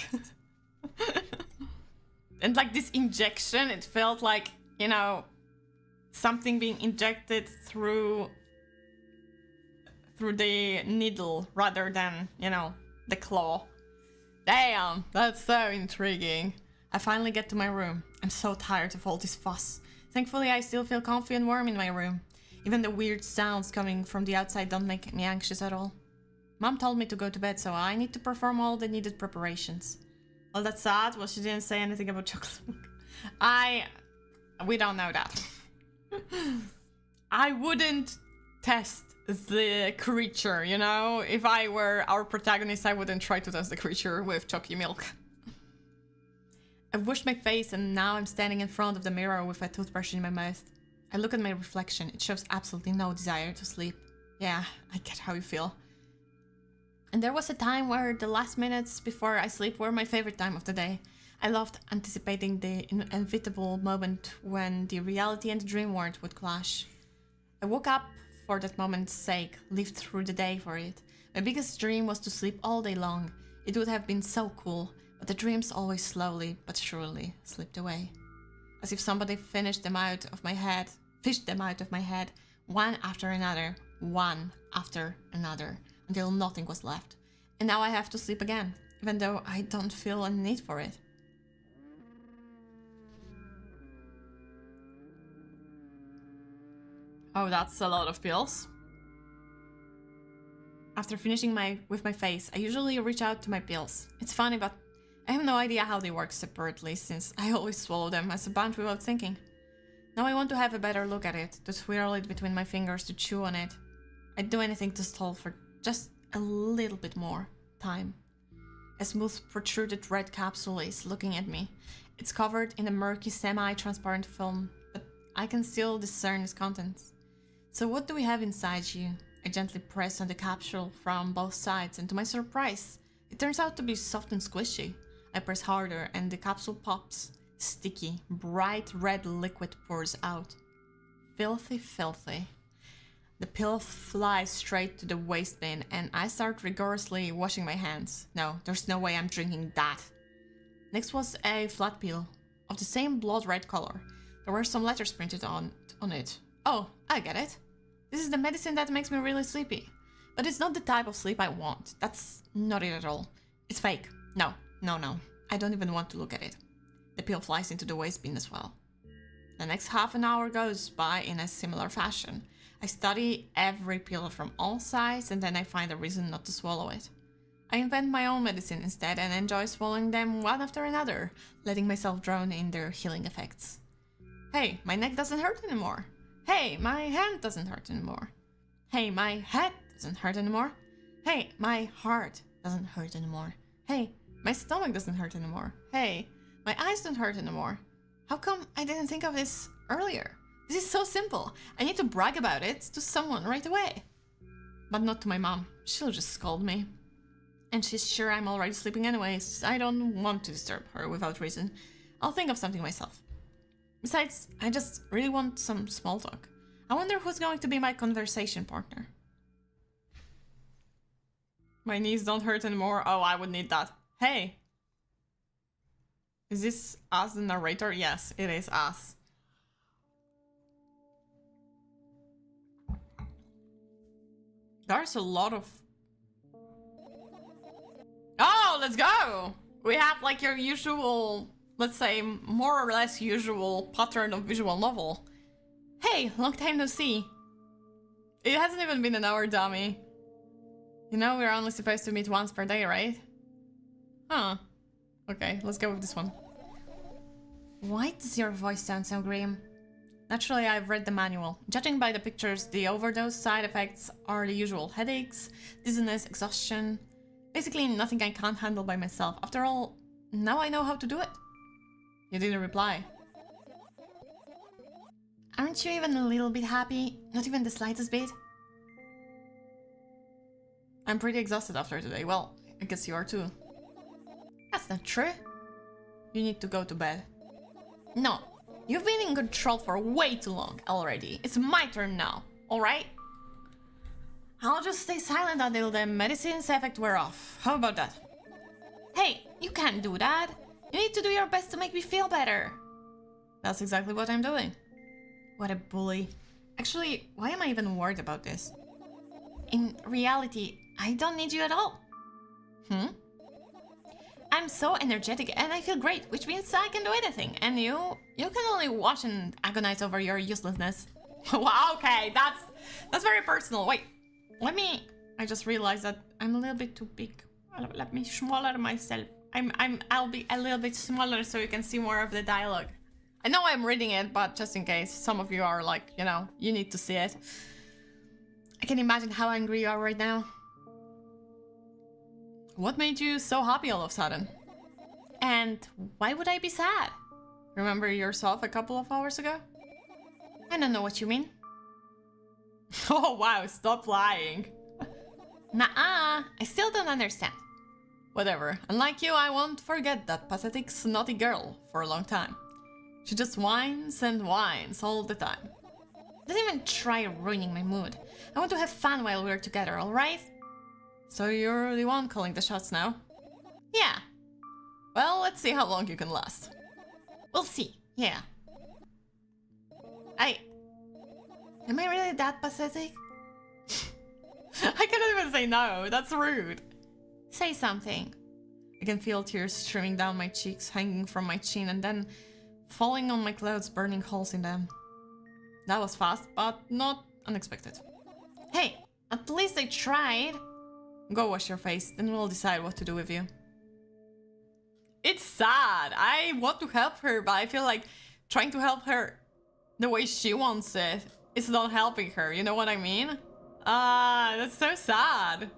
And like this injection, it felt like, you know, something being injected through the needle rather than, you know, the claw. Damn, that's so intriguing. I finally get to my room. I'm so tired of all this fuss. Thankfully, I still feel comfy and warm in my room. Even the weird sounds coming from the outside don't make me anxious at all. Mom told me to go to bed, so I need to perform all the needed preparations. Well, that's sad. Well, she didn't say anything about chocolate milk. We don't know that. I wouldn't test the creature, you know? If I were our protagonist, I wouldn't try to test the creature with chocolate milk. I've washed my face and now I'm standing in front of the mirror with a toothbrush in my mouth. I look at my reflection. It shows absolutely no desire to sleep. Yeah, I get how you feel. And there was a time where the last minutes before I sleep were my favorite time of the day. I loved anticipating the inevitable moment when the reality and the dream world would clash. I woke up for that moment's sake, lived through the day for it. My biggest dream was to sleep all day long. It would have been so cool, but the dreams always slowly but surely slipped away. As if somebody fished them out of my head, one after another, until nothing was left. And now I have to sleep again, even though I don't feel a need for it. Oh, that's a lot of pills. After finishing with my face, I usually reach out to my pills. It's funny, but I have no idea how they work separately, since I always swallow them as a bunch without thinking. Now I want to have a better look at it, to swirl it between my fingers, to chew on it. I'd do anything to stall for just a little bit more time. A smooth, protruded red capsule is looking at me. It's covered in a murky, semi-transparent film, but I can still discern its contents. So what do we have inside you? I gently press on the capsule from both sides, and to my surprise, it turns out to be soft and squishy. I press harder, and the capsule pops. Sticky, bright red liquid pours out. Filthy, filthy. The pill flies straight to the waste bin, and I start rigorously washing my hands. No, there's no way I'm drinking that. Next was a flat pill, of the same blood red color. There were some letters printed on it. Oh, I get it. This is the medicine that makes me really sleepy. But it's not the type of sleep I want. That's not it at all. It's fake. No. I don't even want to look at it. The pill flies into the waste bin as well. The next half an hour goes by in a similar fashion. I study every pill from all sides, and then I find a reason not to swallow it. I invent my own medicine instead and enjoy swallowing them one after another, letting myself drown in their healing effects. Hey, my neck doesn't hurt anymore. Hey, my hand doesn't hurt anymore. Hey, my head doesn't hurt anymore. Hey, my heart doesn't hurt anymore. Hey, my stomach doesn't hurt anymore. Hey, my eyes don't hurt anymore. How come I didn't think of this earlier? This is so simple. I need to brag about it to someone right away. But not to my mom. She'll just scold me. And she's sure I'm already sleeping anyways. I don't want to disturb her without reason. I'll think of something myself. Besides, I just really want some small talk. I wonder who's going to be my conversation partner. My knees don't hurt anymore. Oh, I would need that. Hey. Is this us, the narrator? Yes, it is us. There's a lot of... Oh, let's go! We have like your usual, let's say, more or less usual pattern of visual novel. Hey, long time no see. It hasn't even been an hour, dummy. You know we're only supposed to meet once per day, right? Huh. Okay, let's go with this one. Why does your voice sound so grim? Naturally, I've read the manual. Judging by the pictures, the overdose side effects are the usual headaches, dizziness, exhaustion. Basically, nothing I can't handle by myself. After all, now I know how to do it. You didn't reply. Aren't you even a little bit happy? Not even the slightest bit? I'm pretty exhausted after today. Well, I guess you are too. That's not true. You need to go to bed. No, you've been in control for way too long already. It's my turn now, alright? I'll just stay silent until the medicine's effect wear off. How about that? Hey, you can't do that. You need to do your best to make me feel better. That's exactly what I'm doing. What a bully. Actually, why am I even worried about this? In reality, I don't need you at all. I'm so energetic and I feel great, which means I can do anything. And you can only watch and agonize over your uselessness. Wow, okay, that's very personal. Wait, I just realized that I'm a little bit too big. Let me smaller myself. I'll be a little bit smaller so you can see more of the dialogue. I know I'm reading it, but just in case some of you are like, you know, you need to see it. I can imagine how angry you are right now. What made you so happy all of a sudden? And why would I be sad? Remember yourself a couple of hours ago? I don't know what you mean. Oh wow, stop lying. Nuh-uh, I still don't understand. Whatever, unlike you, I won't forget that pathetic, snotty girl for a long time. She just whines and whines all the time. Don't even try ruining my mood. I want to have fun while we're together, alright? So you're the one calling the shots now? Yeah. Well, let's see how long you can last. We'll see, yeah. Am I really that pathetic? I cannot even say no, that's rude. Say something. I can feel tears streaming down my cheeks, hanging from my chin, and then falling on my clothes, burning holes in them. That was fast, but not unexpected. Hey, at least I tried. Go wash your face, then we'll decide what to do with you. It's sad. I want to help her, but I feel like trying to help her the way she wants it is not helping her. You know what I mean? That's so sad.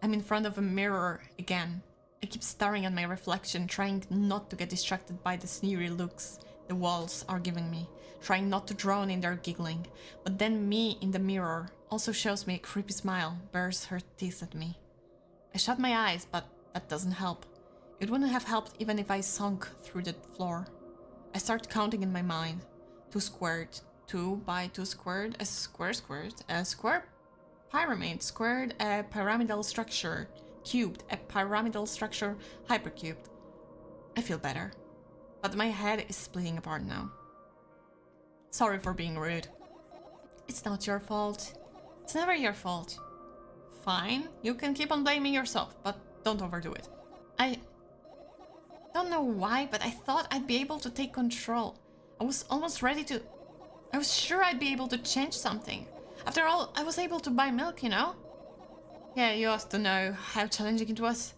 I'm in front of a mirror again. I keep staring at my reflection, trying not to get distracted by the sneery looks the walls are giving me, trying not to drown in their giggling. But then me in the mirror also shows me a creepy smile, bares her teeth at me. I shut my eyes, but that doesn't help. It wouldn't have helped even if I sunk through the floor. I start counting in my mind. 2 squared, 2 by 2 squared, a square squared, a square pyramid squared, a pyramidal structure cubed, a pyramidal structure hypercubed. I feel better, but my head is splitting apart now. Sorry for being rude. It's not your fault. It's never your fault. Fine, you can keep on blaming yourself, but don't overdo it. I don't know why, but I thought I'd be able to take control. I was almost ready to... I was sure I'd be able to change something. After all, I was able to buy milk, you know? Yeah, you have to know how challenging it was.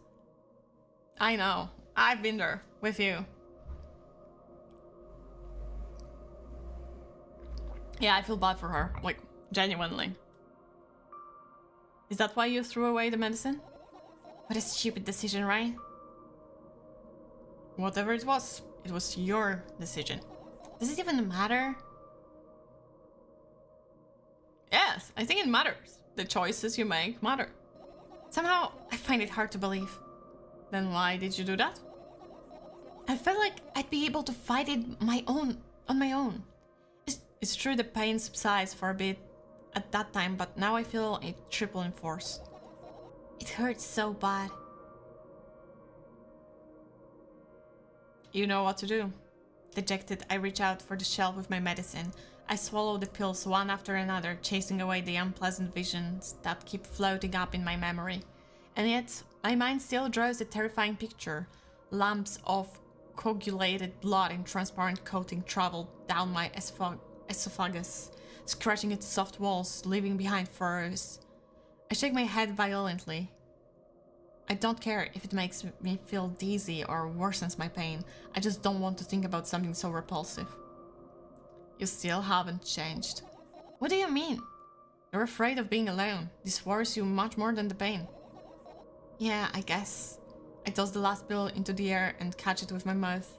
I know. I've been there with you. Yeah, I feel bad for her. Like, genuinely. Is that why you threw away the medicine? What a stupid decision, right? Whatever it was your decision. Does it even matter? Yes, I think it matters. The choices you make matter. Somehow, I find it hard to believe. Then why did you do that? I felt like I'd be able to fight it on my own. It's true the pain subsides for a bit at that time, but now I feel it triple in force. It hurts so bad. You know what to do. Dejected, I reach out for the shelf with my medicine. I swallow the pills one after another, chasing away the unpleasant visions that keep floating up in my memory. And yet, my mind still draws a terrifying picture. Lumps of coagulated blood in transparent coating travel down my esophagus, scratching its soft walls, leaving behind furrows. I shake my head violently. I don't care if it makes me feel dizzy or worsens my pain. I just don't want to think about something so repulsive. You still haven't changed. What do you mean? You're afraid of being alone. This worries you much more than the pain. Yeah, I guess. I toss the last pill into the air and catch it with my mouth.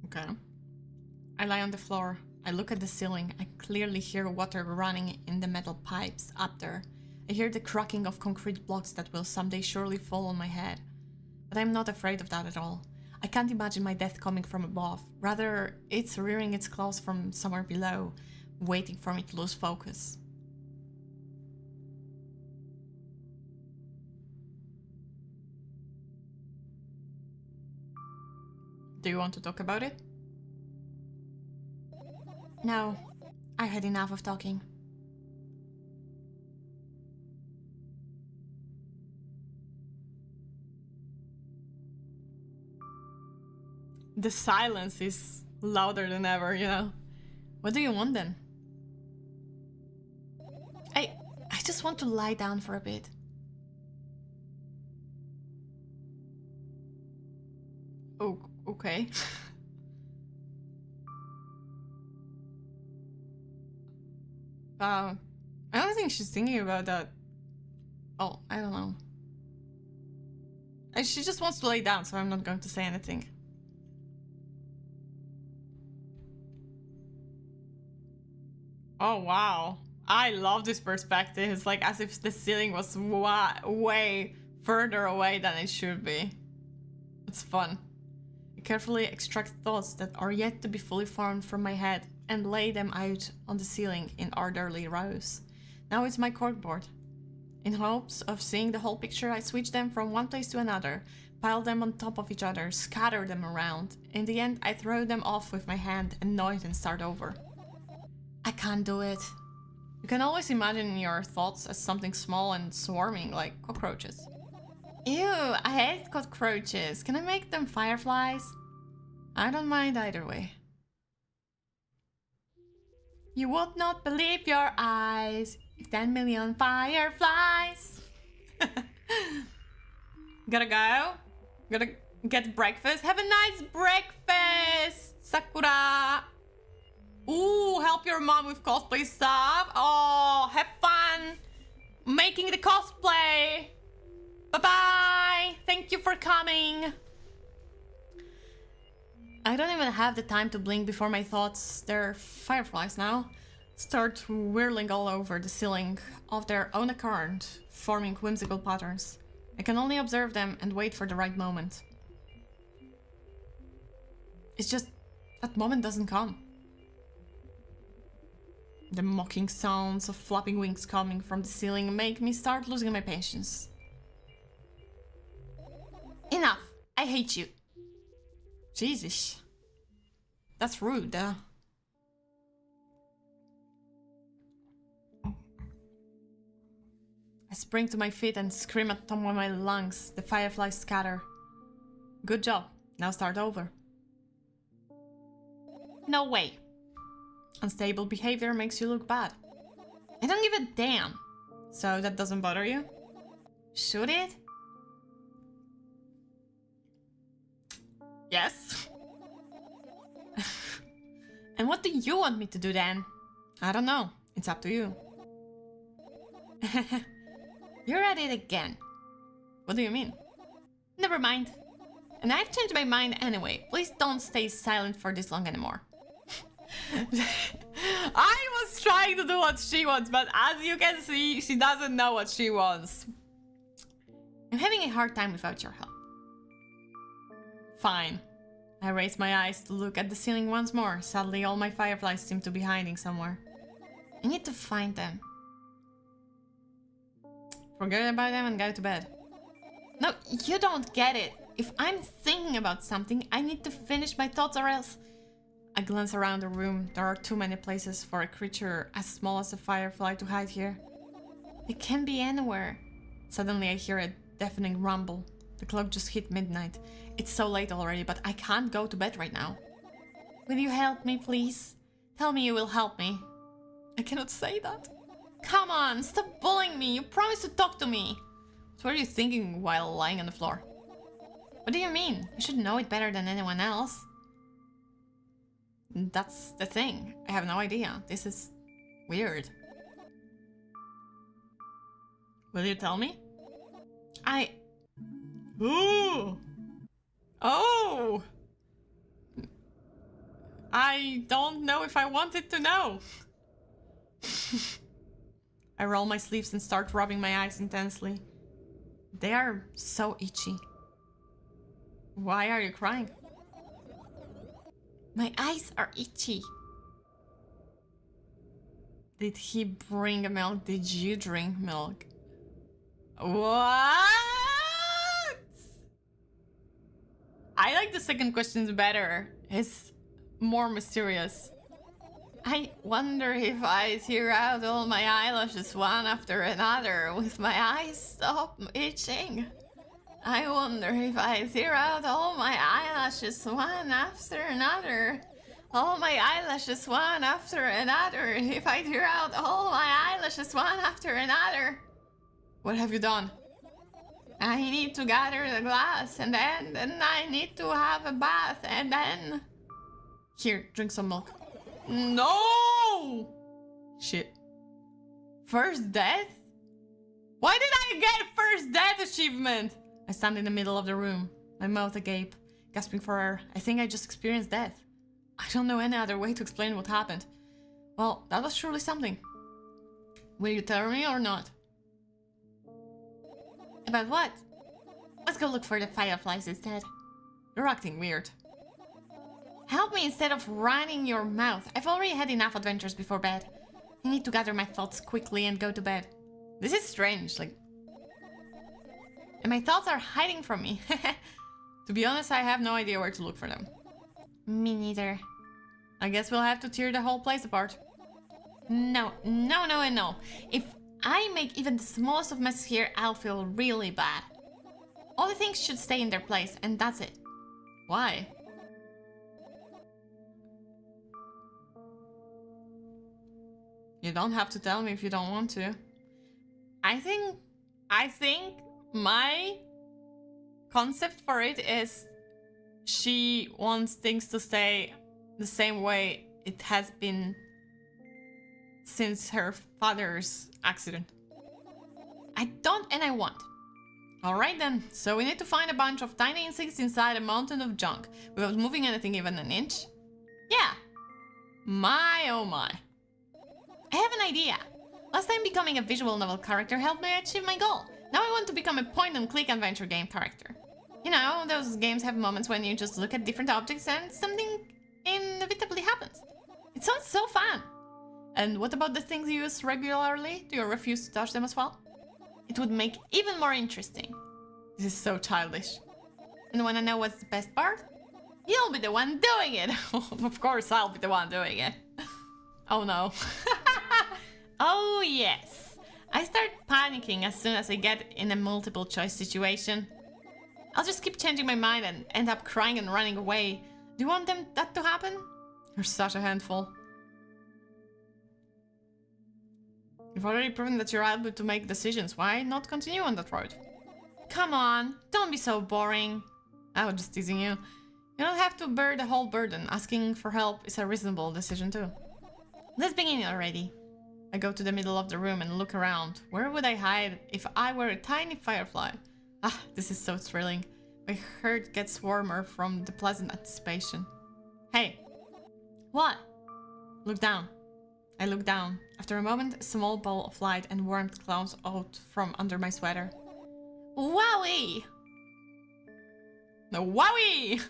Okay. I lie on the floor. I look at the ceiling. I clearly hear water running in the metal pipes up there. I hear the cracking of concrete blocks that will someday surely fall on my head. But I'm not afraid of that at all. I can't imagine my death coming from above. Rather, it's rearing its claws from somewhere below, waiting for me to lose focus. Do you want to talk about it? No, I had enough of talking. The silence is louder than ever, you know? What do you want then? I just want to lie down for a bit. Oh, okay. I don't think she's thinking about that. Oh, I don't know. She just wants to lay down, so I'm not going to say anything. Oh, wow. I love this perspective. It's like as if the ceiling was way further away than it should be. It's fun. I carefully extract thoughts that are yet to be fully formed from my head and lay them out on the ceiling in orderly rows. Now it's my corkboard. In hopes of seeing the whole picture, I switch them from one place to another, pile them on top of each other, scatter them around. In the end, I throw them off with my hand, annoyed, and start over. I can't do it. You can always imagine your thoughts as something small and swarming like cockroaches. Ew, I hate cockroaches. Can I make them fireflies? I don't mind either way. You would not believe your eyes. 10 million fireflies. Gotta go. Gotta get breakfast. Have a nice breakfast, Sakura. Ooh, help your mom with cosplay stuff. Oh, have fun making the cosplay. Bye-bye. Thank you for coming. I don't even have the time to blink before my thoughts, they're fireflies now, start whirling all over the ceiling of their own accord, forming whimsical patterns. I can only observe them and wait for the right moment. It's just that moment doesn't come. The mocking sounds of flapping wings coming from the ceiling make me start losing my patience. Enough! I hate you. Jesus. That's rude, I spring to my feet and scream at the top of my lungs. The fireflies scatter. Good job. Now start over. No way. Unstable behavior makes you look bad. I don't give a damn. So that doesn't bother you? Should it? Yes. And what do you want me to do then? I don't know. It's up to you. You're at it again. What do you mean? Never mind. And I've changed my mind anyway. Please don't stay silent for this long anymore. I was trying to do what she wants, but as you can see, she doesn't know what she wants. I'm having a hard time without your help. Fine. I raise my eyes to look at the ceiling once more. Sadly, all my fireflies seem to be hiding somewhere. I need to find them. Forget about them and go to bed. No, you don't get it. If I'm thinking about something, I need to finish my thoughts or else... I glance around the room. There are too many places for a creature as small as a firefly to hide here. It can be anywhere. Suddenly I hear a deafening rumble. The clock just hit midnight. It's so late already, but I can't go to bed right now. Will you help me, please? Tell me you will help me. I cannot say that. Come on, stop bullying me. You promised to talk to me. What were you thinking while lying on the floor? What do you mean? You should know it better than anyone else. That's the thing. I have no idea. This is weird. Will you tell me? Ooh! Oh! I don't know if I wanted to know. I roll my sleeves and start rubbing my eyes intensely. They are so itchy. Why are you crying? My eyes are itchy. Did he bring milk? Did you drink milk? What? I like the second question better. It's more mysterious. I wonder if I tear out all my eyelashes one after another. With my eyes stop itching? I wonder if I tear out all my eyelashes one after another. All my eyelashes one after another. If I tear out all my eyelashes one after another. What have you done? I need to gather the glass, and then I need to have a bath, and then... Here, drink some milk. No! Shit. First death? Why did I get first death achievement? I stand in the middle of the room, my mouth agape, gasping for air. I think I just experienced death. I don't know any other way to explain what happened. Well, that was surely something. Will you tell me or not? About what? Let's go look for the fireflies instead. You're acting weird. Help me instead of running your mouth. I've already had enough adventures before bed. I need to gather my thoughts quickly and go to bed. This is strange, like... And my thoughts are hiding from me. To be honest, I have no idea where to look for them. Me neither. I guess we'll have to tear the whole place apart. No, no, no, and no. If I make even the smallest of messes here, I'll feel really bad. All the things should stay in their place, and that's it. Why? You don't have to tell me if you don't want to. I think my concept for it is she wants things to stay the same way it has been since her father's accident. I don't and I want. Alright then, so we need to find a bunch of tiny insects inside a mountain of junk without moving anything even an inch. Yeah. My oh my. I have an idea. Last time becoming a visual novel character helped me achieve my goal. Now I want to become a point-and-click adventure game character. You know, those games have moments when you just look at different objects and something inevitably happens. It sounds so fun. And what about the things you use regularly? Do you refuse to touch them as well? It would make even more interesting. This is so childish. And wanna know what's the best part? You'll be the one doing it! Of course I'll be the one doing it. Oh no. Oh yes. I start panicking as soon as I get in a multiple choice situation. I'll just keep changing my mind and end up crying and running away. Do you want that to happen? You're such a handful. You've already proven that you're able to make decisions. Why not continue on that road? Come on, don't be so boring. I was just teasing you. You don't have to bear the whole burden. Asking for help is a reasonable decision too. Let's begin already. I go to the middle of the room and look around. Where would I hide if I were a tiny firefly? Ah, this is so thrilling. My heart gets warmer from the pleasant anticipation. Hey. What? Look down. I look down. After a moment, a small ball of light and warmth clouds out from under my sweater. Wowie! No, wowie!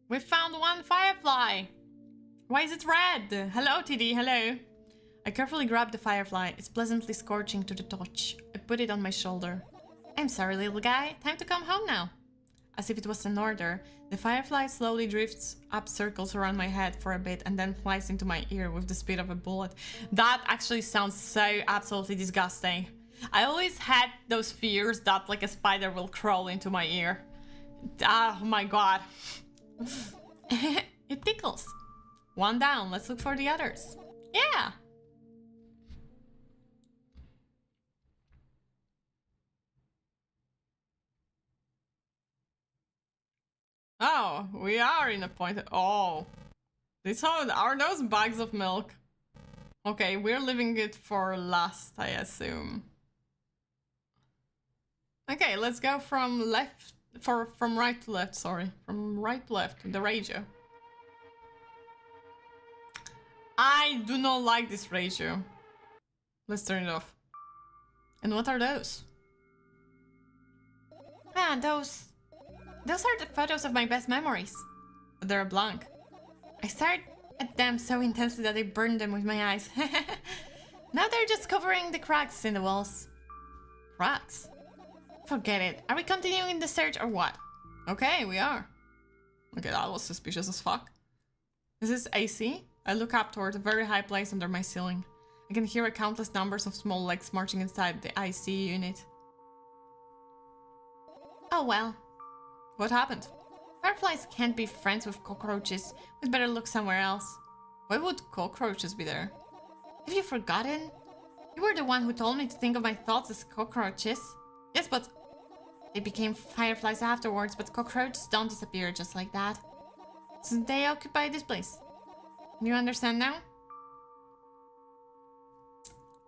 We found one firefly! Why is it red? Hello, TD, hello. I carefully grab the firefly. It's pleasantly scorching to the touch. I put it on my shoulder. I'm sorry, little guy. Time to come home now. As if it was an order, the firefly slowly drifts up circles around my head for a bit and then flies into my ear with the speed of a bullet. That actually sounds so absolutely disgusting. I always had those fears that like a spider will crawl into my ear. Oh my god. It tickles. One down, let's look for the others. Yeah. Oh, we are in a point. Oh. Are those bags of milk? Okay, we're leaving it for last, I assume. Okay, let's go from right to left, sorry. From right to left, the radio. I do not like this radio. Let's turn it off. And what are those? Ah, those are the photos of my best memories. But they're blank. I stared at them so intensely that I burned them with my eyes. Now they're just covering the cracks in the walls. Cracks? Forget it. Are we continuing the search or what? Okay, we are. Okay, that was suspicious as fuck. Is this AC? I look up toward a very high place under my ceiling. I can hear countless numbers of small legs marching inside the IC unit. Oh well. What happened? Fireflies can't be friends with cockroaches. We'd better look somewhere else. Why would cockroaches be there? Have you forgotten? You were the one who told me to think of my thoughts as cockroaches. Yes, but they became fireflies afterwards, but cockroaches don't disappear just like that. So they occupy this place. Do you understand now?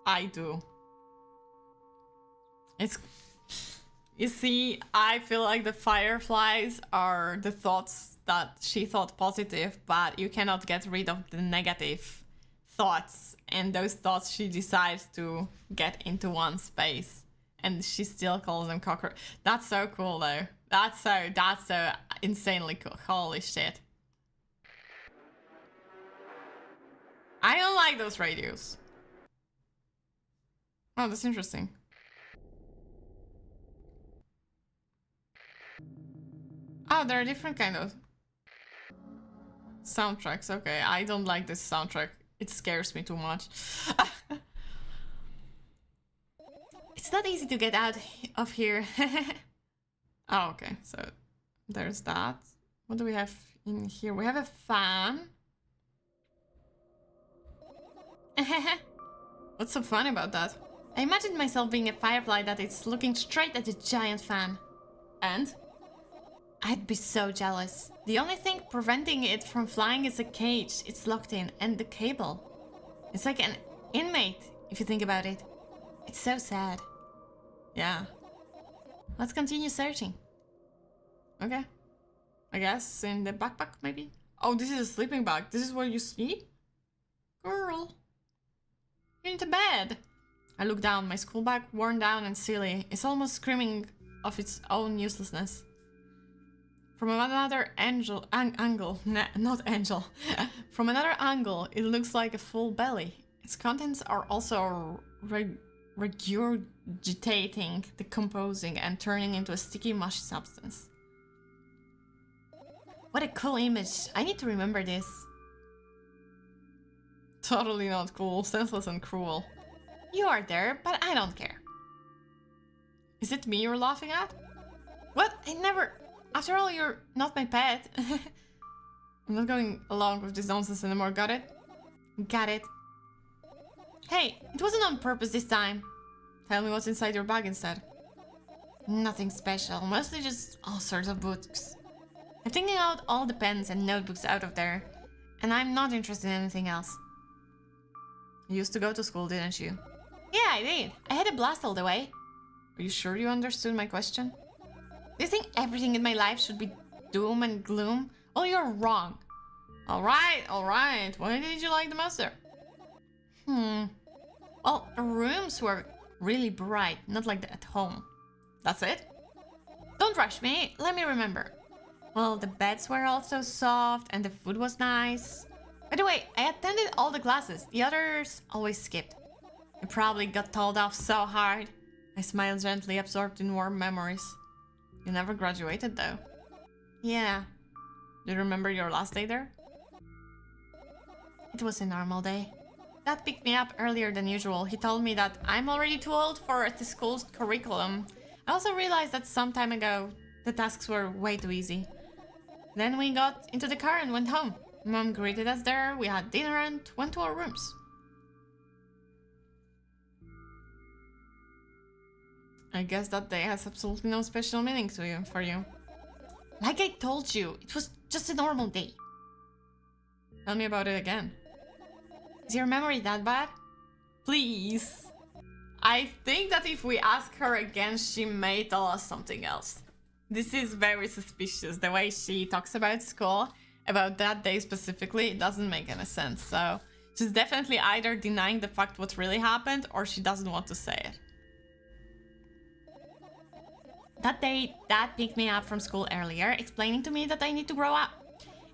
I do. You see, I feel like the fireflies are the thoughts that she thought positive, but you cannot get rid of the negative thoughts, and those thoughts she decides to get into one space, and she still calls them cockroach. That's so cool though. That's so insanely cool. Holy shit. I don't like those radios. Oh, that's interesting. Oh, there are different kind of soundtracks. Okay, I don't like this soundtrack. It scares me too much. It's not easy to get out of here. Oh, okay. So there's that. What do we have in here? We have a fan. What's so funny about that? I imagined myself being a firefly that is looking straight at a giant fan. And? I'd be so jealous. The only thing preventing it from flying is a cage it's locked in and the cable. It's like an inmate, if you think about it. It's so sad. Yeah. Let's continue searching. Okay. I guess in the backpack, maybe? Oh, this is a sleeping bag. This is where you sleep? Girl. You're into bed. I look down. My school bag, worn down and silly, is almost screaming of its own uselessness. From another angle, not angel. From another angle, it looks like a full belly. Its contents are also regurgitating, decomposing, and turning into a sticky, mushy substance. What a cool image. I need to remember this. Totally not cool, senseless and cruel. You are there, but I don't care. Is it me you're laughing at? What? I never... After all, you're not my pet. I'm not going along with this nonsense anymore, got it? Got it. Hey, it wasn't on purpose this time. Tell me what's inside your bag instead. Nothing special, mostly just all sorts of books. I'm taking out all the pens and notebooks out of there, and I'm not interested in anything else. You used to go to school, didn't you? Yeah, I did. I had a blast all the way. Are you sure you understood my question? Do you think everything in my life should be doom and gloom? Well, you're wrong. Alright. What did you like the most there? Well, the rooms were really bright, not like at home. That's it? Don't rush me, let me remember. Well, the beds were also soft and the food was nice. By the way, I attended all the classes. The others always skipped. I probably got told off so hard. I smiled gently, absorbed in warm memories. You never graduated, though. Yeah. Do you remember your last day there? It was a normal day. Dad picked me up earlier than usual. He told me that I'm already too old for the school's curriculum. I also realized that some time ago, the tasks were way too easy. Then we got into the car and went home. Mom greeted us there, we had dinner and went to our rooms. I guess that day has absolutely no special meaning to you, for you. Like I told you, it was just a normal day. Tell me about it again. Is your memory that bad? Please. I think that if we ask her again, she may tell us something else. This is very suspicious. The way she talks about school, about that day specifically, it doesn't make any sense. So she's definitely either denying the fact what really happened or she doesn't want to say it. That day, Dad picked me up from school earlier, explaining to me that I need to grow up.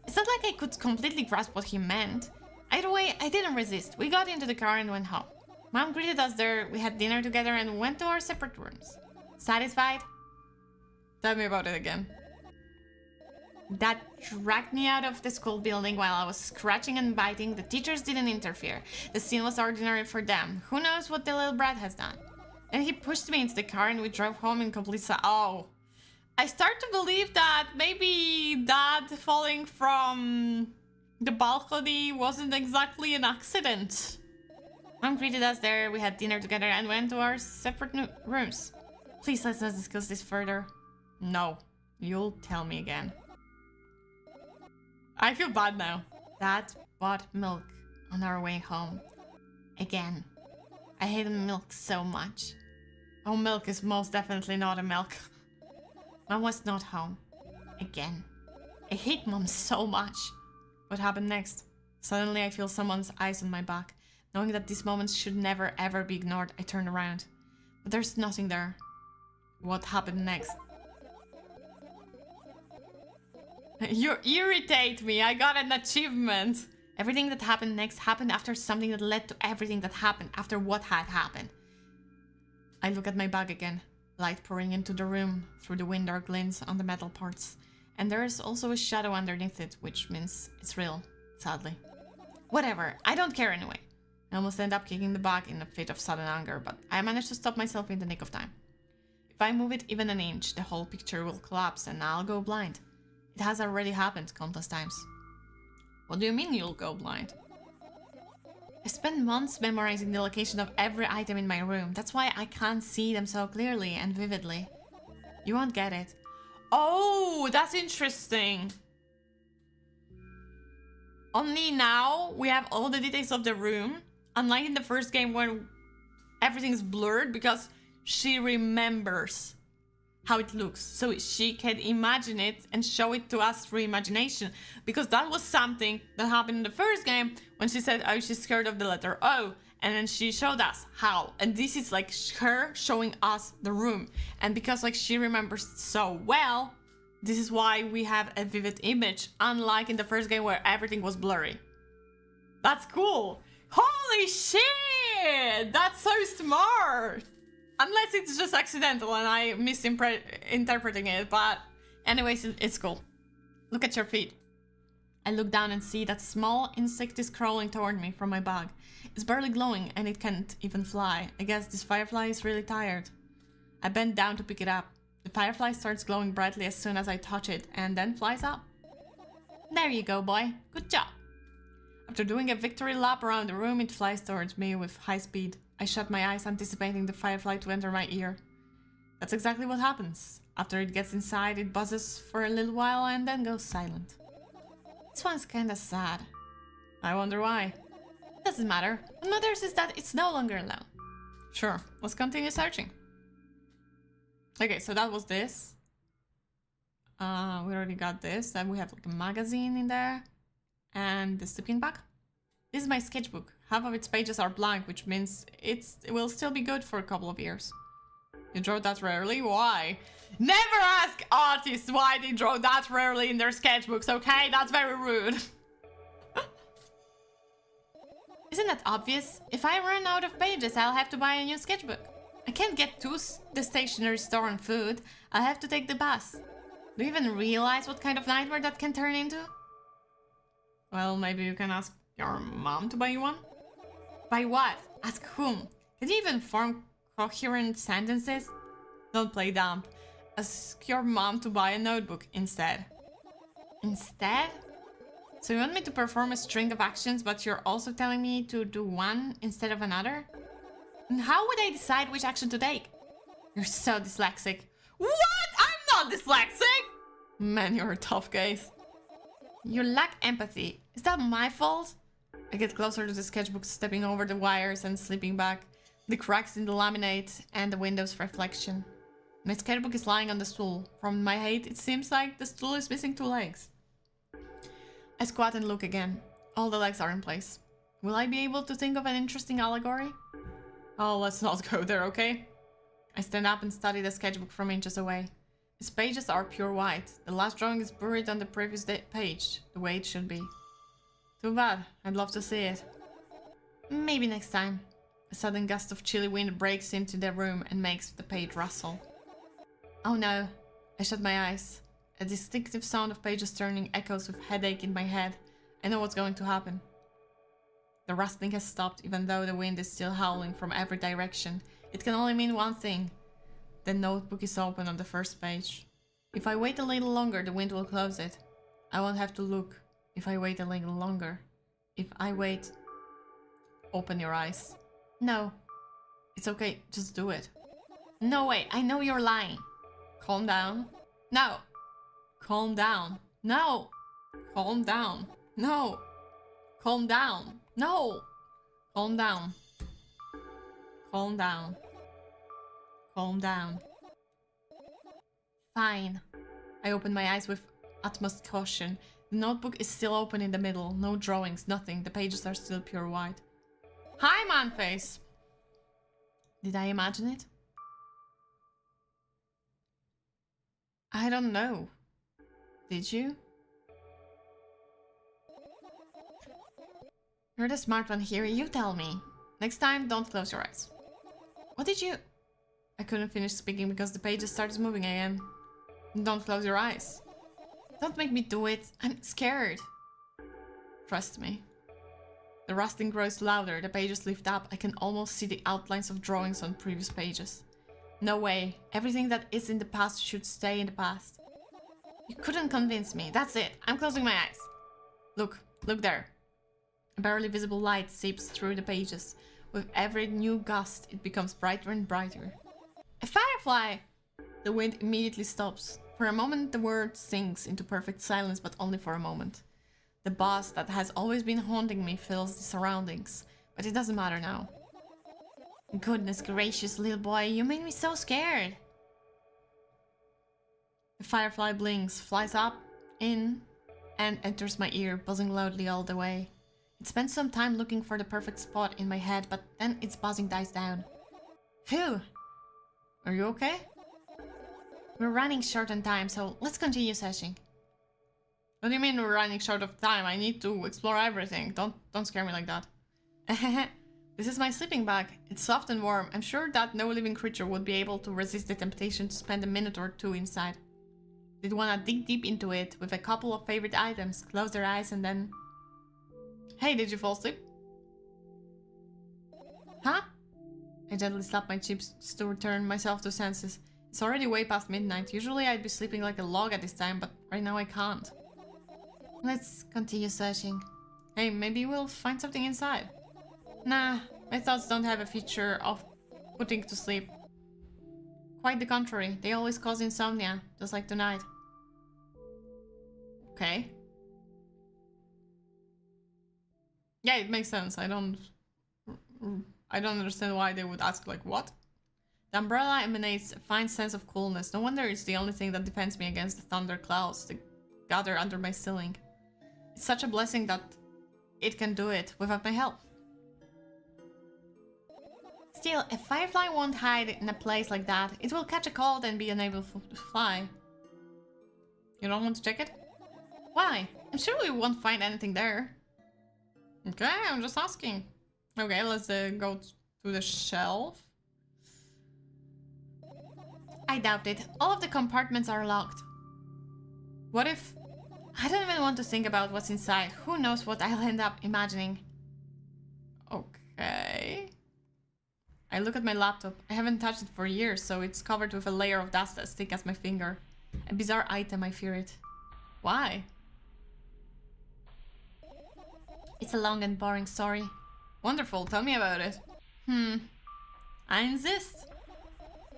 It's not like I could completely grasp what he meant. Either way, I didn't resist. We got into the car and went home. Mom greeted us there, we had dinner together and went to our separate rooms. Satisfied? Tell me about it again. Dad dragged me out of the school building while I was scratching and biting. The teachers didn't interfere. The scene was ordinary for them. Who knows what the little brat has done? Then he pushed me into the car and we drove home in complete Oh. I start to believe that maybe Dad falling from the balcony wasn't exactly an accident. Mom greeted us there, we had dinner together and went to our separate rooms. Please let's not discuss this further. No, you'll tell me again. I feel bad now. Dad bought milk on our way home. Again. I hate milk so much. Oh, milk is most definitely not a milk. Mom was not home. Again. I hate Mom so much. What happened next? Suddenly I feel someone's eyes on my back. Knowing that these moments should never ever be ignored, I turn around. But there's nothing there. What happened next? You irritate me. I got an achievement. Everything that happened next happened after something that led to everything that happened after what had happened. I look at my bag again. Light pouring into the room through the window glints on the metal parts. And there is also a shadow underneath it, which means it's real, sadly. Whatever, I don't care anyway. I almost end up kicking the bag in a fit of sudden anger, but I manage to stop myself in the nick of time. If I move it even an inch, the whole picture will collapse and I'll go blind. It has already happened countless times. What do you mean you'll go blind? I spent months memorizing the location of every item in my room. That's why I can't see them so clearly and vividly. You won't get it. Oh, that's interesting. Only now we have all the details of the room. Unlike in the first game when everything's blurred because she remembers how it looks. So she can imagine it and show it to us through imagination. Because that was something that happened in the first game when she said, oh, she's scared of the letter O. And then she showed us how. And this is like her showing us the room. And because like she remembers so well, this is why we have a vivid image. Unlike in the first game where everything was blurry. That's cool. Holy shit! That's so smart! Unless it's just accidental and I misinterpreting it, but anyways, it's cool. Look at your feet. I look down and see that small insect is crawling toward me from my bag. It's barely glowing and it can't even fly. I guess this firefly is really tired. I bend down to pick it up. The firefly starts glowing brightly as soon as I touch it and then flies up. There you go, boy. Good job. After doing a victory lap around the room, it flies towards me with high speed. I shut my eyes, anticipating the firefly to enter my ear. That's exactly what happens. After it gets inside, it buzzes for a little while and then goes silent. This one's kinda sad. I wonder why. Doesn't matter. What matters is that it's no longer alone. Sure, let's continue searching. Okay, so that was this. We already got this. Then we have like a magazine in there. And the sleeping bag. This is my sketchbook. Half of its pages are blank, which means it will still be good for a couple of years. You draw that rarely? Why? Never ask artists why they draw that rarely in their sketchbooks, okay? That's very rude. Isn't that obvious? If I run out of pages, I'll have to buy a new sketchbook. I can't get to the stationery store on foot. I'll have to take the bus. Do you even realize what kind of nightmare that can turn into? Well, maybe you can ask your mom to buy you one? By what? Ask whom? Can you even form coherent sentences? Don't play dumb. Ask your mom to buy a notebook instead. Instead? So you want me to perform a string of actions, but you're also telling me to do one instead of another? And how would I decide which action to take? You're so dyslexic. What? I'm not dyslexic! Man, you're a tough case. You lack empathy. Is that my fault? I get closer to the sketchbook, stepping over the wires and slipping back. The cracks in the laminate and the window's reflection. My sketchbook is lying on the stool. From my height, it seems like the stool is missing 2 legs. I squat and look again. All the legs are in place. Will I be able to think of an interesting allegory? Oh, let's not go there, okay? I stand up and study the sketchbook from inches away. Its pages are pure white. The last drawing is buried on the previous page, the way it should be. Too bad. I'd love to see it. Maybe next time. A sudden gust of chilly wind breaks into the room and makes the page rustle. Oh no. I shut my eyes. A distinctive sound of pages turning echoes with headache in my head. I know what's going to happen. The rustling has stopped, even though the wind is still howling from every direction. It can only mean one thing. The notebook is open on the first page. If I wait a little longer, the wind will close it. I won't have to look. If I wait a little longer. If I wait... Open your eyes. No. It's okay, just do it. No, wait, I know you're lying. Calm down. No. Calm down. No. Calm down. No. Calm down. No. Calm down. Calm down. Calm down. Fine. I open my eyes with utmost caution. The notebook is still open in the middle. No drawings, nothing. The pages are still pure white. Hi, Manface! Did I imagine it? I don't know. Did you? You're the smart one here, you tell me. Next time, don't close your eyes. What did you... I couldn't finish speaking because the pages started moving again. Don't close your eyes. Don't make me do it. I'm scared. Trust me. The rustling grows louder, the pages lift up. I can almost see the outlines of drawings on previous pages. No way. Everything that is in the past should stay in the past. You couldn't convince me. That's it. I'm closing my eyes. Look. Look there. A barely visible light seeps through the pages. With every new gust, it becomes brighter and brighter. A firefly! The wind immediately stops. For a moment, the word sinks into perfect silence, but only for a moment. The buzz that has always been haunting me fills the surroundings, but it doesn't matter now. Goodness gracious, little boy, you made me so scared. The firefly blinks, flies up, in, and enters my ear, buzzing loudly all the way. It spends some time looking for the perfect spot in my head, but then its buzzing dies down. Phew! Are you okay? We're running short on time, so let's continue searching. What do you mean we're running short of time? I need to explore everything. Don't scare me like that. This is my sleeping bag. It's soft and warm. I'm sure that no living creature would be able to resist the temptation to spend a minute or two inside. They'd wanna dig deep into it with a couple of favorite items, close their eyes and then... Hey, did you fall asleep? Huh? I gently slap my cheeks to return myself to senses. It's already way past midnight. Usually I'd be sleeping like a log at this time, but right now I can't. Let's continue searching. Hey, maybe we'll find something inside. Nah, my thoughts don't have a feature of putting to sleep. Quite the contrary, they always cause insomnia, just like tonight. Okay. Yeah, it makes sense. I don't understand why they would ask, like, what? The umbrella emanates a fine sense of coolness. No wonder it's the only thing that defends me against the thunder clouds that gather under my ceiling. It's such a blessing that it can do it without my help. Still, a firefly won't hide in a place like that. It will catch a cold and be unable to fly. You don't want to check it? Why? I'm sure we won't find anything there. Okay, I'm just asking. Okay, let's go to the shelf. I doubt it. All of the compartments are locked. What if... I don't even want to think about what's inside. Who knows what I'll end up imagining. Okay. I look at my laptop. I haven't touched it for years, so it's covered with a layer of dust as thick as my finger. A bizarre item, I fear it. Why? It's a long and boring story. Wonderful, tell me about it. I insist.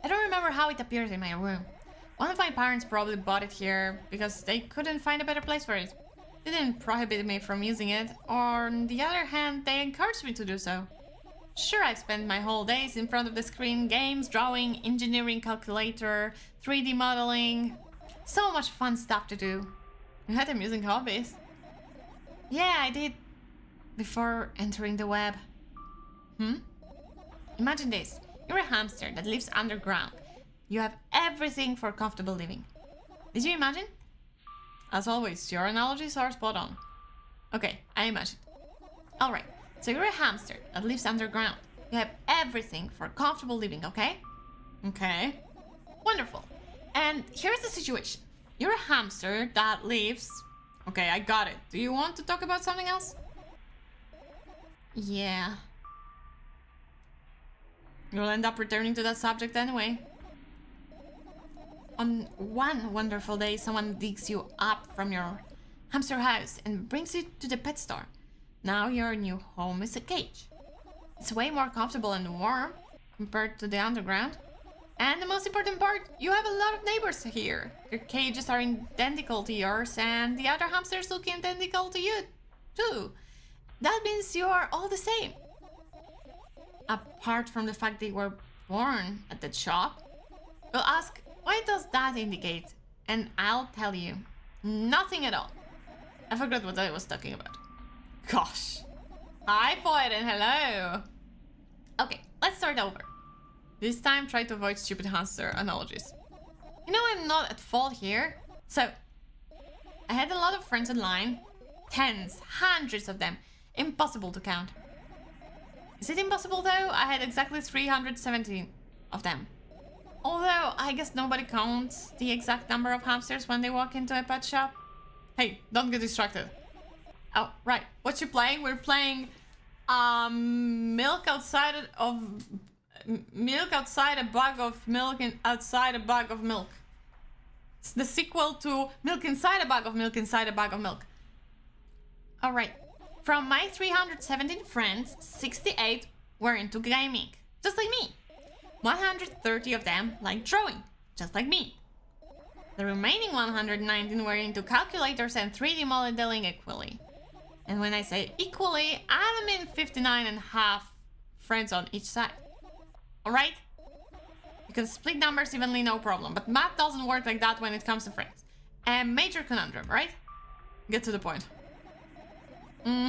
I don't remember how it appeared in my room. One of my parents probably bought it here because they couldn't find a better place for it. They didn't prohibit me from using it, or on the other hand, they encouraged me to do so. Sure, I've spent my whole days in front of the screen, games, drawing, engineering calculator, 3D modeling. So much fun stuff to do. You had amusing hobbies. Yeah, I did. Before entering the web. Imagine this. You're a hamster that lives underground. You have everything for comfortable living. Did you imagine? As always, your analogies are spot on. Okay, I imagine. Alright, so you're a hamster that lives underground. You have everything for comfortable living, okay? Okay. Wonderful. And here's the situation. You're a hamster that lives... Okay, I got it. Do you want to talk about something else? Yeah. You'll end up returning to that subject anyway. On one wonderful day, someone digs you up from your hamster house and brings you to the pet store. Now your new home is a cage. It's way more comfortable and warm compared to the underground. And the most important part, you have a lot of neighbors here. Your cages are identical to yours and the other hamsters look identical to you, too. That means you are all the same. Apart from the fact they were born at that shop. We'll ask, what does that indicate? And I'll tell you, nothing at all. I forgot what I was talking about. Gosh. Hi, Poet, and hello. Okay, let's start over. This time, try to avoid stupid hamster analogies. You know I'm not at fault here. So, I had a lot of friends online. Tens, hundreds of them. Impossible to count. Is it impossible though? I had exactly 317 of them. Although, I guess nobody counts the exact number of hamsters when they walk into a pet shop. Hey, don't get distracted. Oh, right. What you playing? We're playing milk outside a bag of milk and outside a bag of milk. It's the sequel to Milk Inside a Bag of Milk Inside a Bag of Milk. Alright. From my 317 friends, 68 were into gaming, just like me. 130 of them like drawing, just like me. The remaining 119 were into calculators and 3D modeling equally. And when I say equally, I don't mean 59 and a half friends on each side. Alright? You can split numbers evenly, no problem, but math doesn't work like that when it comes to friends. A major conundrum, right? Get to the point. What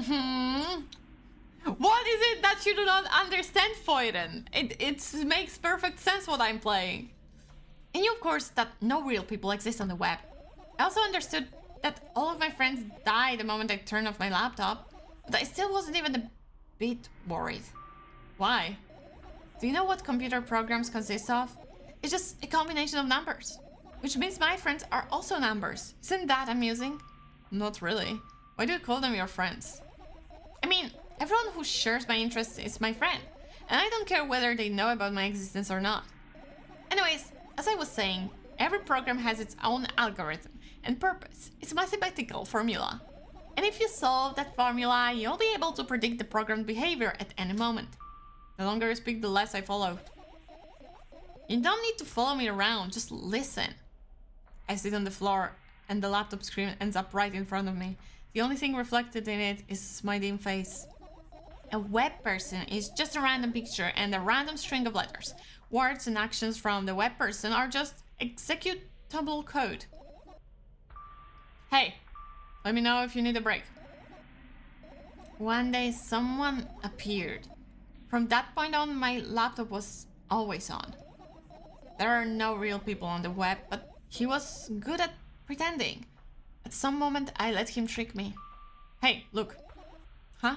is it that you do not understand, Foyden? It makes perfect sense what I'm playing. I knew, of course, that no real people exist on the web. I also understood that all of my friends died the moment I turned off my laptop, but I still wasn't even a bit worried. Why? Do you know what computer programs consist of? It's just a combination of numbers, which means my friends are also numbers. Isn't that amusing? Not really. Why do you call them your friends? I mean, everyone who shares my interests is my friend, and I don't care whether they know about my existence or not. Anyways, as I was saying, every program has its own algorithm and purpose. It's a mathematical formula. And if you solve that formula, you'll be able to predict the program's behavior at any moment. The longer you speak, the less I follow. You don't need to follow me around, just listen. I sit on the floor and the laptop screen ends up right in front of me. The only thing reflected in it is my dim face. A web person is just a random picture and a random string of letters. Words and actions from the web person are just executable code. Hey, let me know if you need a break. One day someone appeared. From that point on, my laptop was always on. There are no real people on the web, but he was good at pretending. At some moment, I let him trick me. Hey, look. Huh?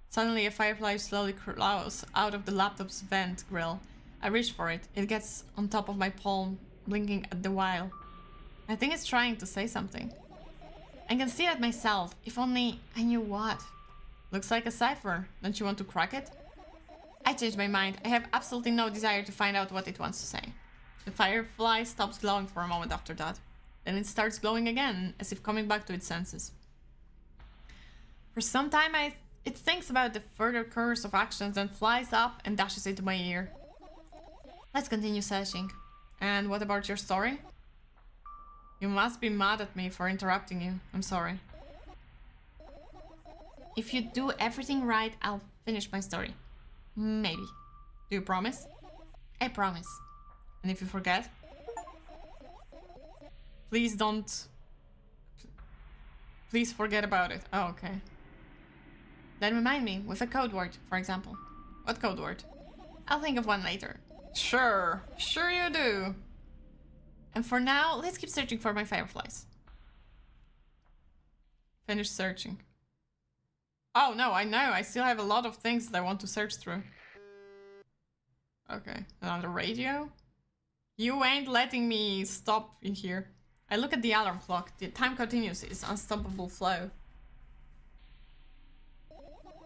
Suddenly, a firefly slowly crawls out of the laptop's vent grill. I reach for it. It gets on top of my palm, blinking at the while. I think it's trying to say something. I can see it myself, if only I knew what. Looks like a cipher. Don't you want to crack it? I changed my mind. I have absolutely no desire to find out what it wants to say. The firefly stops glowing for a moment after that. Then it starts glowing again, as if coming back to its senses. For some time, it thinks about the further course of actions, then flies up and dashes into my ear. Let's continue searching. And what about your story? You must be mad at me for interrupting you. I'm sorry. If you do everything right, I'll finish my story. Maybe. Do you promise? I promise. And if you forget? Please don't... Please forget about it. Oh, okay. Then remind me with a code word, for example. What code word? I'll think of one later. Sure. Sure you do. And for now, let's keep searching for my fireflies. Finish searching. Oh no, I know. I still have a lot of things that I want to search through. Okay, another radio? You ain't letting me stop in here. I look at the alarm clock. The time continues its unstoppable flow.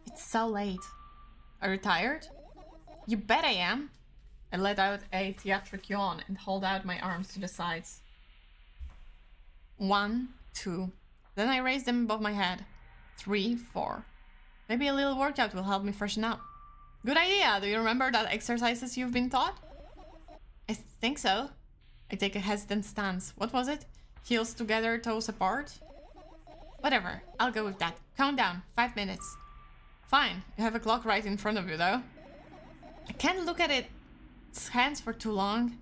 It's so late. Are you tired? You bet I am. I let out a theatric yawn and hold out my arms to the sides. 1, 2. Then I raise them above my head. 3, 4. Maybe a little workout will help me freshen up. Good idea! Do you remember that exercises you've been taught? I think so. I take a hesitant stance. What was it? Heels together, toes apart? Whatever, I'll go with that. Count down, 5 minutes. Fine, you have a clock right in front of you though. I can't look at its hands for too long.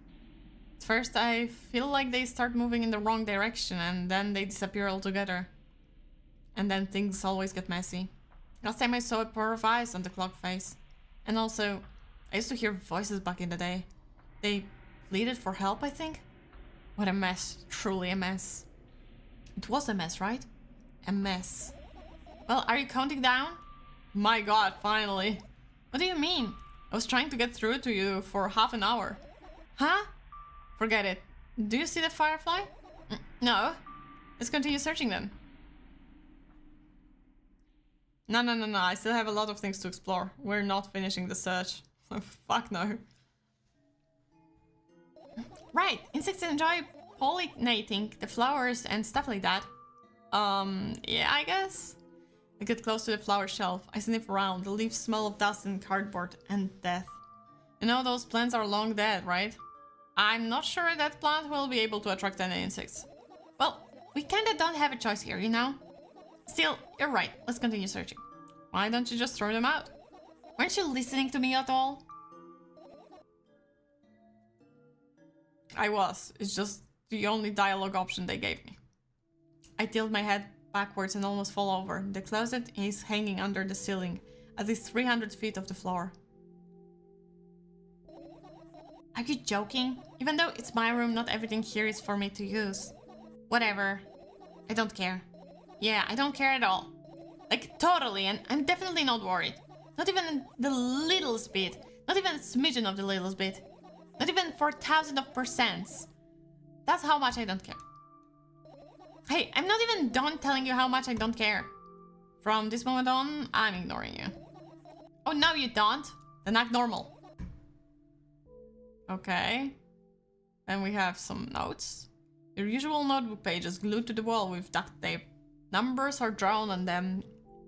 At first I feel like they start moving in the wrong direction and then they disappear altogether. And then things always get messy. Last time I saw a pair of eyes on the clock face. And also, I used to hear voices back in the day. They pleaded for help, I think? What a mess. Truly a mess. It was a mess, right? A mess. Well, are you counting down? My god, finally. What do you mean? I was trying to get through to you for half an hour. Huh? Forget it. Do you see the firefly? No. Let's continue searching then. No. I still have a lot of things to explore. We're not finishing the search. Fuck no. Right. Insects enjoy pollinating the flowers and stuff like that. Yeah, I guess. I get close to the flower shelf. I sniff around. The leaves smell of dust and cardboard and death. You know, those plants are long dead, right? I'm not sure that plant will be able to attract any insects. Well, we kinda don't have a choice here, you know? Still, you're right. Let's continue searching. Why don't you just throw them out? Weren't you listening to me at all? I was. It's just the only dialogue option they gave me. I tilt my head backwards and almost fall over. The closet is hanging under the ceiling, at least 300 feet off the floor. Are you joking? Even though it's my room, not everything here is for me to use. Whatever. I don't care. Yeah, I don't care at all. Like, totally, and I'm definitely not worried. Not even the littlest bit. Not even a smidgen of the littlest bit. Not even 4,000%. That's how much I don't care. Hey, I'm not even done telling you how much I don't care. From this moment on, I'm ignoring you. Oh, no you don't? Then act normal. Okay. Then we have some notes. Your usual notebook pages glued to the wall with duct tape. Numbers are drawn on them.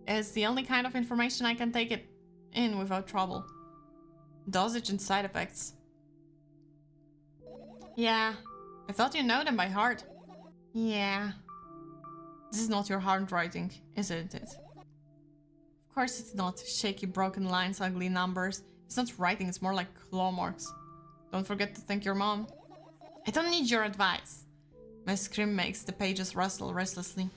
It's the only kind of information I can take it in without trouble. Dosage and side effects. Yeah, I thought you know them by heart. Yeah. This is not your handwriting, isn't it? Of course it's not. Shaky, broken lines, ugly numbers. It's not writing, it's more like claw marks. Don't forget to thank your mom. I don't need your advice. My scream makes the pages rustle restlessly.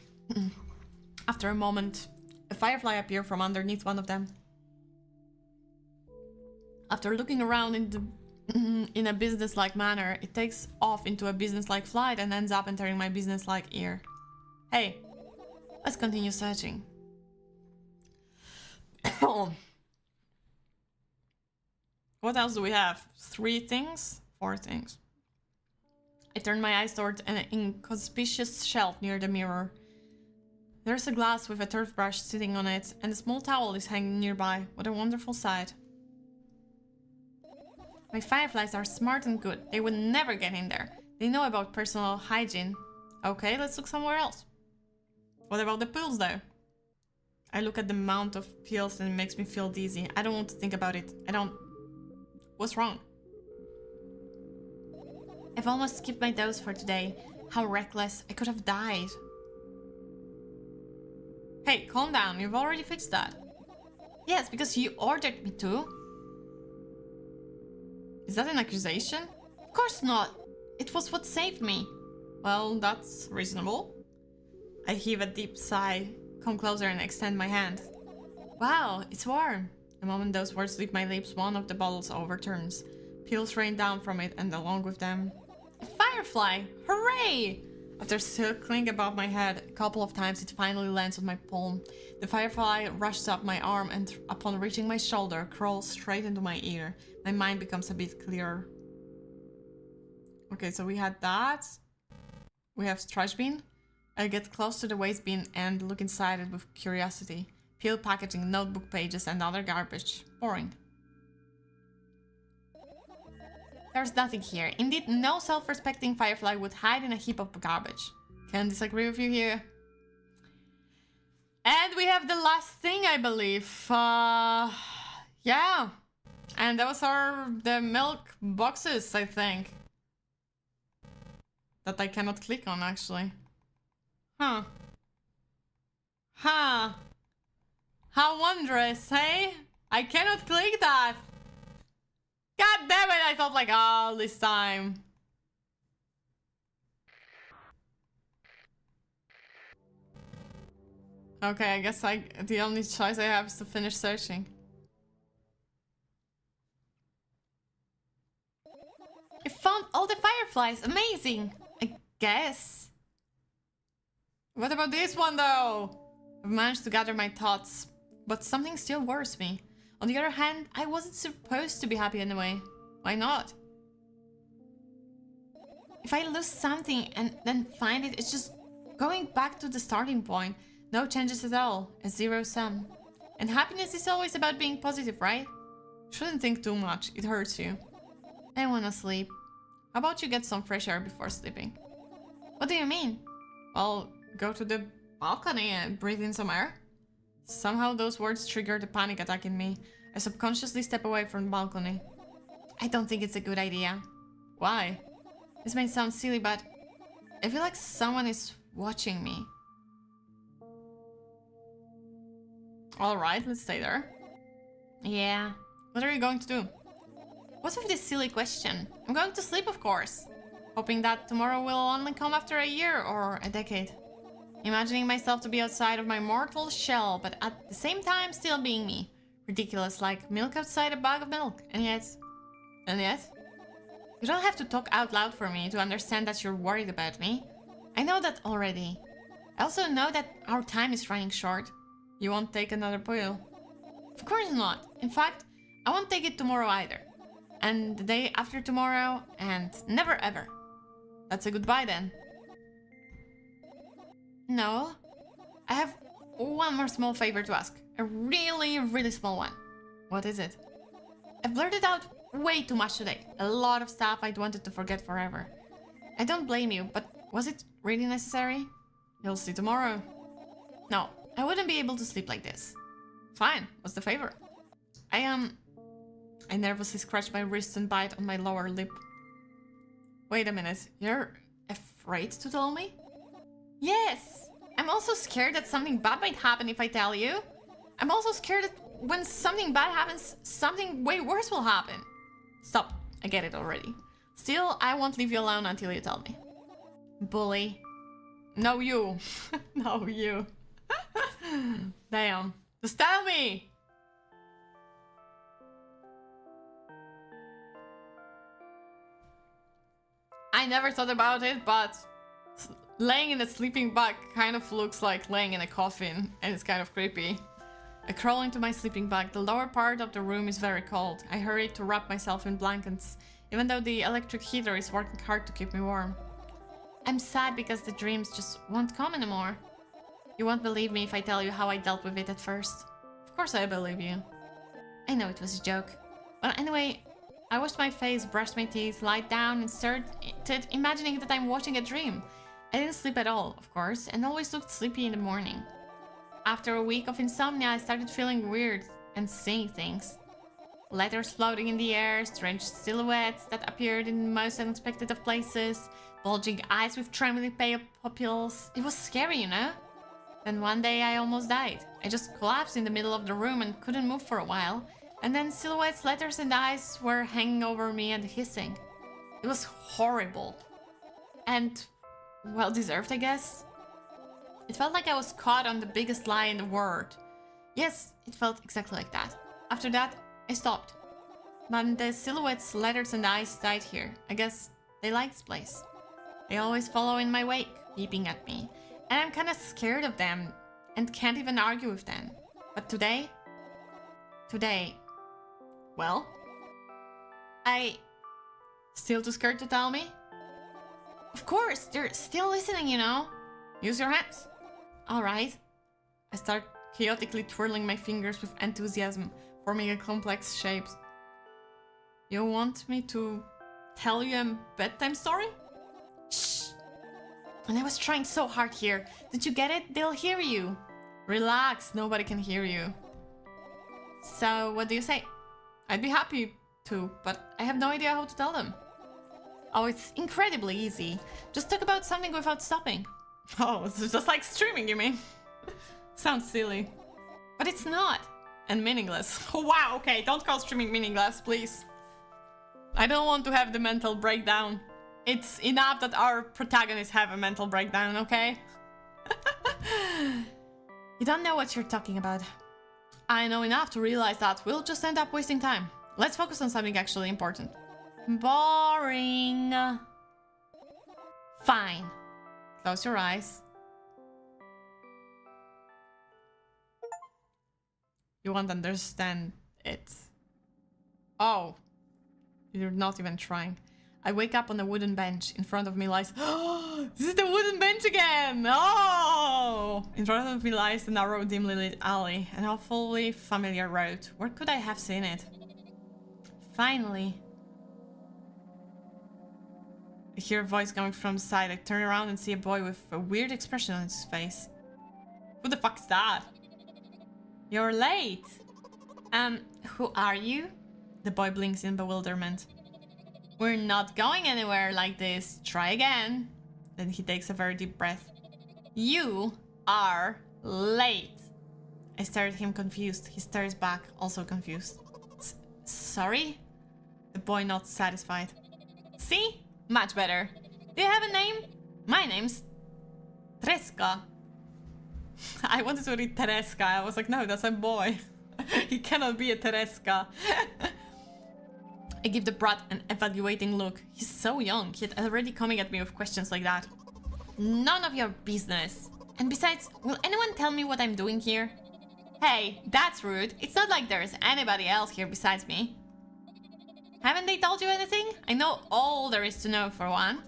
After a moment, a firefly appeared from underneath one of them. After looking around in a business-like manner, it takes off into a business-like flight and ends up entering my business-like ear. Hey, let's continue searching. What else do we have? 3 things? 4 things. I turn my eyes toward an inconspicuous shelf near the mirror. There's a glass with a turf brush sitting on it, and a small towel is hanging nearby. What a wonderful sight. My fireflies are smart and good. They would never get in there. They know about personal hygiene. Okay, let's look somewhere else. What about the pills though? I look at the amount of pills and it makes me feel dizzy. I don't want to think about it. What's wrong? I've almost skipped my dose for today. How reckless. I could have died. Hey, calm down. You've already fixed that. Yes, because you ordered me to. Is that an accusation? Of course not. It was what saved me. Well, that's reasonable. I heave a deep sigh, come closer and extend my hand. Wow, it's warm. The moment those words leave my lips, one of the bottles overturns. Pills rain down from it, and along with them, a firefly! Hooray! After circling above my head a couple of times, it finally lands on my palm. The firefly rushes up my arm and, upon reaching my shoulder, crawls straight into my ear. My mind becomes a bit clearer. Okay, so we had that. We have trash bin. I get close to the waste bin and look inside it with curiosity. Peeled packaging, notebook pages, and other garbage. Boring. There's nothing here. Indeed, no self-respecting firefly would hide in a heap of garbage. Can't disagree with you here. And we have the last thing, I believe. Yeah. And that was the milk boxes, I think. That I cannot click on, actually. Huh. Huh. How wondrous, hey? I cannot click that. God damn it, I thought like all this time. Okay, I guess the only choice I have is to finish searching. I found all the fireflies, amazing! I guess. What about this one though? I've managed to gather my thoughts, but something still worries me. On the other hand, I wasn't supposed to be happy anyway. Why not? If I lose something and then find it, it's just going back to the starting point. No changes at all. A zero sum. And happiness is always about being positive, right? Shouldn't think too much. It hurts you. I wanna sleep. How about you get some fresh air before sleeping? What do you mean? Well, go to the balcony and breathe in some air. Somehow those words triggered a panic attack in me. I subconsciously step away from the balcony. I don't think it's a good idea. Why? This may sound silly, but I feel like someone is watching me. Alright, let's stay there. Yeah. What are you going to do? What's with this silly question? I'm going to sleep, of course. Hoping that tomorrow will only come after a year or a decade. Imagining myself to be outside of my mortal shell, but at the same time still being me. Ridiculous, like milk outside a bag of milk. And yet... You don't have to talk out loud for me to understand that you're worried about me. I know that already. I also know that our time is running short. You won't take another pill? Of course not. In fact, I won't take it tomorrow either. And the day after tomorrow, and never ever. That's a goodbye then. No. I have one more small favor to ask. A really, really small one. What is it? I've blurted out way too much today. A lot of stuff I'd wanted to forget forever. I don't blame you, but was it really necessary? You'll see tomorrow. No, I wouldn't be able to sleep like this. Fine, what's the favor? I nervously scratch my wrist and bite on my lower lip. Wait a minute, you're afraid to tell me? Yes! I'm also scared that something bad might happen if I tell you. I'm also scared that when something bad happens, something way worse will happen. Stop, I get it already. Still, I won't leave you alone until you tell me. Bully. No, you. No, you. Damn. Just tell me! I never thought about it, but laying in a sleeping bag kind of looks like laying in a coffin, and it's kind of creepy. I crawl into my sleeping bag. The lower part of the room is very cold. I hurry to wrap myself in blankets, even though the electric heater is working hard to keep me warm. I'm sad because the dreams just won't come anymore. You won't believe me if I tell you how I dealt with it at first. Of course I believe you. I know it was a joke. But anyway, I washed my face, brushed my teeth, lied down, and started imagining that I'm watching a dream. I didn't sleep at all, of course, and always looked sleepy in the morning. After a week of insomnia, I started feeling weird and seeing things. Letters floating in the air, strange silhouettes that appeared in the most unexpected of places, bulging eyes with trembling pale pupils. It was scary, you know? Then one day I almost died. I just collapsed in the middle of the room and couldn't move for a while. And then silhouettes, letters, and eyes were hanging over me and hissing. It was horrible. And well deserved, I guess. It felt like I was caught on the biggest lie in the world. Yes, it felt exactly like that. After that, I stopped. But the silhouettes, letters, and eyes died here. I guess they like this place. They always follow in my wake, peeping at me. And I'm kinda scared of them and can't even argue with them. But today, well, I still too scared to tell me? Of course, they're still listening, you know? Use your hands. Alright. I start chaotically twirling my fingers with enthusiasm, forming a complex shape. You want me to tell you a bedtime story? Shh! And I was trying so hard here. Did you get it? They'll hear you. Relax, nobody can hear you. So, what do you say? I'd be happy to, but I have no idea how to tell them. Oh, it's incredibly easy. Just talk about something without stopping. Oh, it's just like streaming, you mean? Sounds silly. But it's not. And meaningless. Oh, wow, okay, don't call streaming meaningless, please. I don't want to have the mental breakdown. It's enough that our protagonists have a mental breakdown, okay? You don't know what you're talking about. I know enough to realize that we'll just end up wasting time. Let's focus on something actually important. Boring. Fine. Close your eyes. You won't understand it. Oh. You're not even trying. I wake up on a wooden bench. In front of me lies... Oh, this is the wooden bench again! Oh! In front of me lies the narrow, dimly lit alley. An awfully familiar road. Where could I have seen it? Finally. I hear a voice coming from the side. I turn around and see a boy with a weird expression on his face. Who the fuck's that? You're late. Who are you? The boy blinks in bewilderment. We're not going anywhere like this. Try again. Then he takes a very deep breath. You are late. I stare at him confused. He stares back, also confused. Sorry? The boy nods satisfied. See? Much better. Do you have a name? My name's Treska. I wanted to read Tereska. I was like, no, that's a boy. He cannot be a Tereska. I give the brat an evaluating look. He's so young, yet already coming at me with questions like that. None of your business. And besides, will anyone tell me what I'm doing here? Hey, that's rude. It's not like there's anybody else here besides me. Haven't they told you anything? I know all there is to know, for one.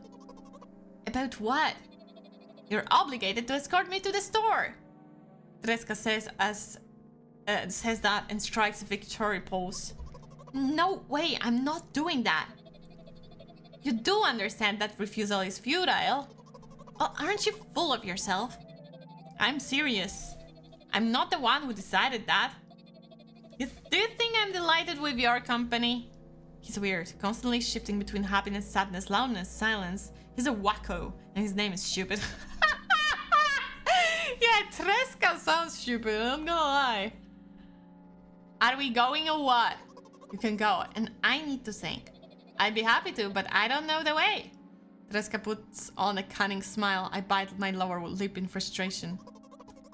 About what? You're obligated to escort me to the store. Treska says that and strikes a victory pose. No way, I'm not doing that. You do understand that refusal is futile. Well, aren't you full of yourself? I'm serious. I'm not the one who decided that. Do you think I'm delighted with your company? He's weird, constantly shifting between happiness, sadness, loudness, silence. He's a wacko, and his name is stupid. Yeah, Treska sounds stupid, I'm gonna lie. Are we going or what? You can go, and I need to think. I'd be happy to, but I don't know the way. Treska puts on a cunning smile. I bite my lower lip in frustration.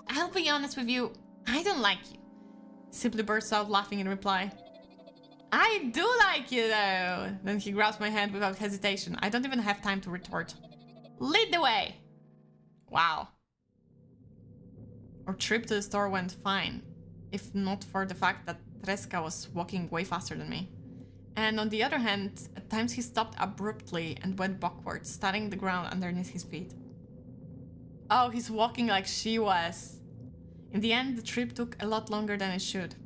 I'll be honest with you, I don't like you. Simply bursts out laughing in reply. I do like you though. Then he grabs my hand without hesitation. I don't even have time to retort. Lead the way. Wow. Our trip to the store went fine, if not for the fact that Treska was walking way faster than me. And on the other hand, at times he stopped abruptly and went backwards, studying the ground underneath his feet. Oh, he's walking like she was. In the end, the trip took a lot longer than it should.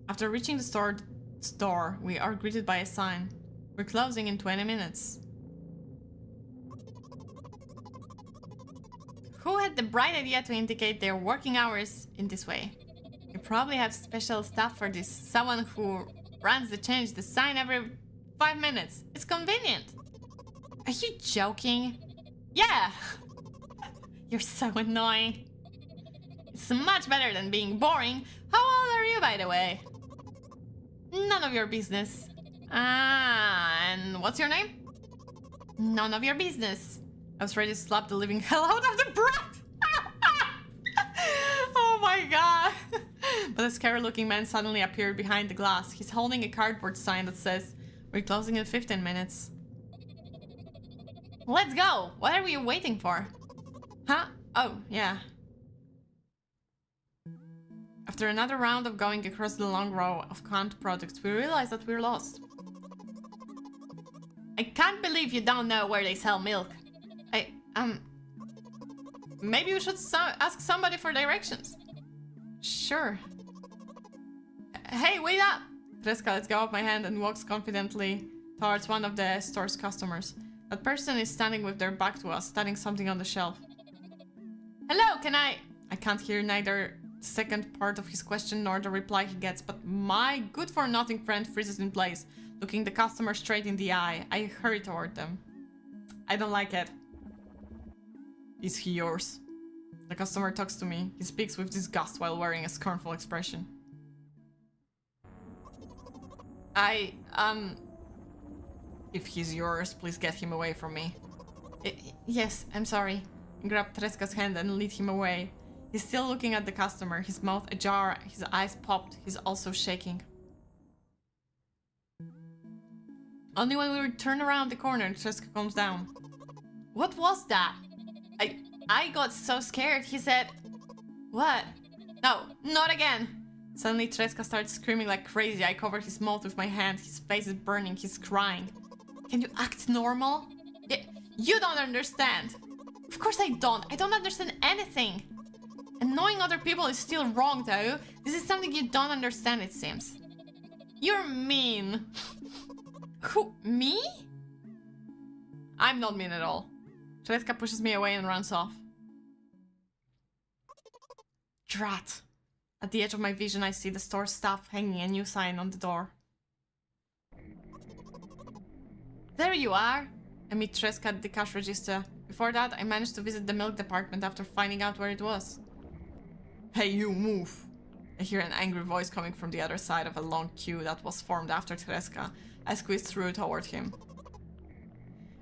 After reaching the store door, we are greeted by a sign. We're closing in 20 minutes. Who had the bright idea to indicate their working hours in this way? You probably have special staff for this. Someone who runs the change the sign every 5 minutes. It's convenient. Are you joking? Yeah! You're so annoying. It's much better than being boring. How old are you, by the way? None of your business. Ah, and what's your name? None of your business. I was ready to slap the living hell out of the brat! Oh my god! But a scary looking man suddenly appeared behind the glass. He's holding a cardboard sign that says, "We're closing in 15 minutes. Let's go! What are we waiting for? Huh? Oh, yeah. After another round of going across the long row of canned products, we realize that we're lost. I can't believe you don't know where they sell milk. Maybe we should ask somebody for directions. Sure. Hey, wait up! Treska lets go of my hand and walks confidently towards one of the store's customers. That person is standing with their back to us, studying something on the shelf. Hello, can I can't hear neither the second part of his question nor the reply he gets, but my good-for-nothing friend freezes in place, looking the customer straight in the eye. I hurry toward them. I don't like it. Is he yours? The customer talks to me. He speaks with disgust while wearing a scornful expression. If he's yours, please get him away from me. Yes, I'm sorry. I grabbed Treska's hand and lead him away. He's still looking at the customer, his mouth ajar, his eyes popped. He's also shaking. Only when we turn around the corner, Treska calms down. What was that? I got so scared. He said... What? No, not again. Suddenly Treska starts screaming like crazy. I cover his mouth with my hand. His face is burning. He's crying. Can you act normal? You don't understand. Of course I don't. I don't understand anything. Annoying other people is still wrong, though. This is something you don't understand, it seems. You're mean. Who? Me? I'm not mean at all. Treska pushes me away and runs off. Drat. At the edge of my vision, I see the store staff hanging a new sign on the door. There you are! I meet Treska at the cash register. Before that, I managed to visit the milk department after finding out where it was. Hey, you move! I hear an angry voice coming from the other side of a long queue that was formed after Treska. I squeeze through toward him.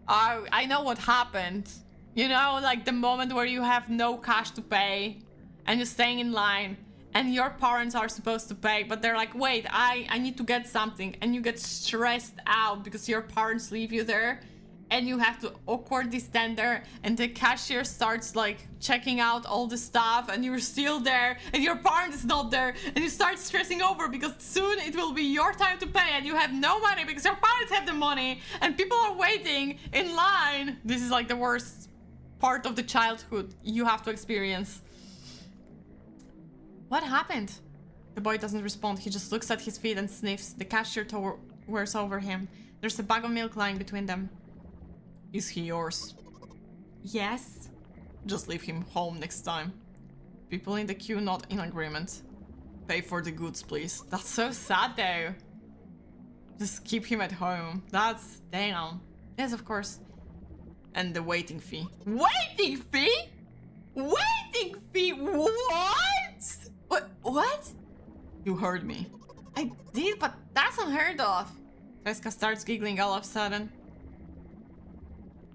Oh, I know what happened. You know, like the moment where you have no cash to pay and you're staying in line and your parents are supposed to pay, but they're like, wait, I need to get something, and you get stressed out because your parents leave you there and you have to awkwardly stand there and the cashier starts like checking out all the stuff and you're still there and your parent is not there and you start stressing over because soon it will be your time to pay and you have no money because your parents have the money and people are waiting in line. This is like the worst part of the childhood you have to experience. What happened? The boy doesn't respond. He just looks at his feet and sniffs. The cashier towers over him. There's a bag of milk lying between them. Is he yours? Yes. Just leave him home next time. People in the queue not in agreement. Pay for the goods, please. That's so sad though. Just keep him at home. That's... damn. Yes, of course. And the waiting fee. Waiting fee? Waiting fee? What? What? You heard me. I did, but that's unheard of. Treska starts giggling all of a sudden.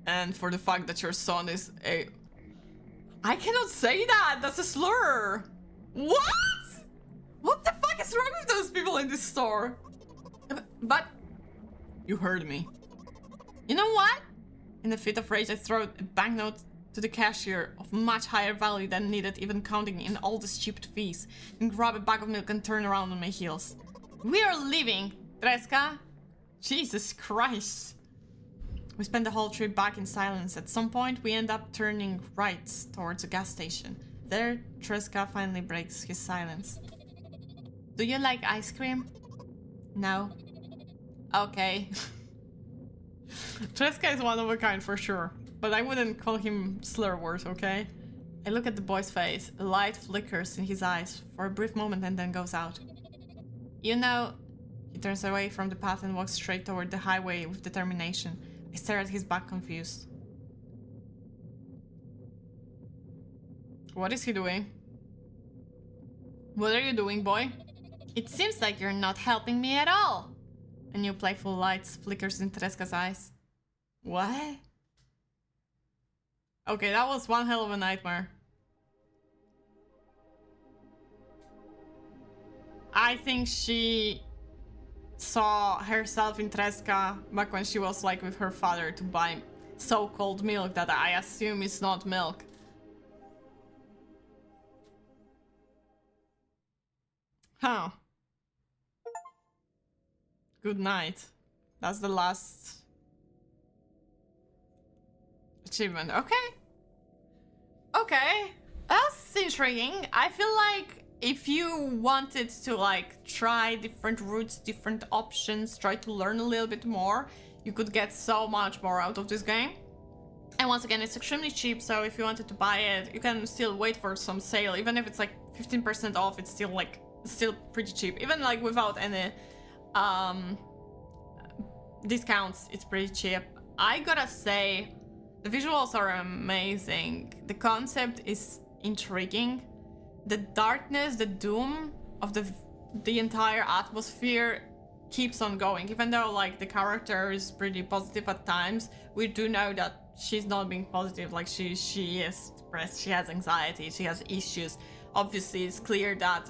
And for the fact that your son is a... I cannot say that! That's a slur! What? What the fuck is wrong with those people in this store? But... You heard me. You know what? In a fit of rage, I throw a banknote to the cashier of much higher value than needed, even counting in all the stupid fees, and grab a bag of milk and turn around on my heels. We are leaving, Treska! Jesus Christ! We spend the whole trip back in silence. At some point, we end up turning right towards a gas station. There, Treska finally breaks his silence. Do you like ice cream? No. Okay. Treska is one of a kind for sure, but I wouldn't call him slur words, okay? I look at the boy's face. A light flickers in his eyes for a brief moment and then goes out. You know... He turns away from the path and walks straight toward the highway with determination. I stare at his back, confused. What is he doing? What are you doing, boy? It seems like you're not helping me at all. A new playful light flickers in Treska's eyes. What? Okay, that was one hell of a nightmare. I think she saw herself in Treska back when she was like with her father to buy so-called milk that I assume is not milk. Huh. Good night. That's the last achievement. Okay. Okay. That's intriguing. I feel like if you wanted to like try different routes, different options, try to learn a little bit more, you could get so much more out of this game. And once again, it's extremely cheap, so if you wanted to buy it, you can still wait for some sale. Even if it's like 15% off, it's still like pretty cheap. Even like without any discounts, it's pretty cheap. I gotta say, the visuals are amazing. The concept is intriguing. The darkness, the doom of the entire atmosphere keeps on going. Even though like the character is pretty positive at times, we do know that she's not being positive. Like she is depressed, she has anxiety, she has issues. Obviously, it's clear that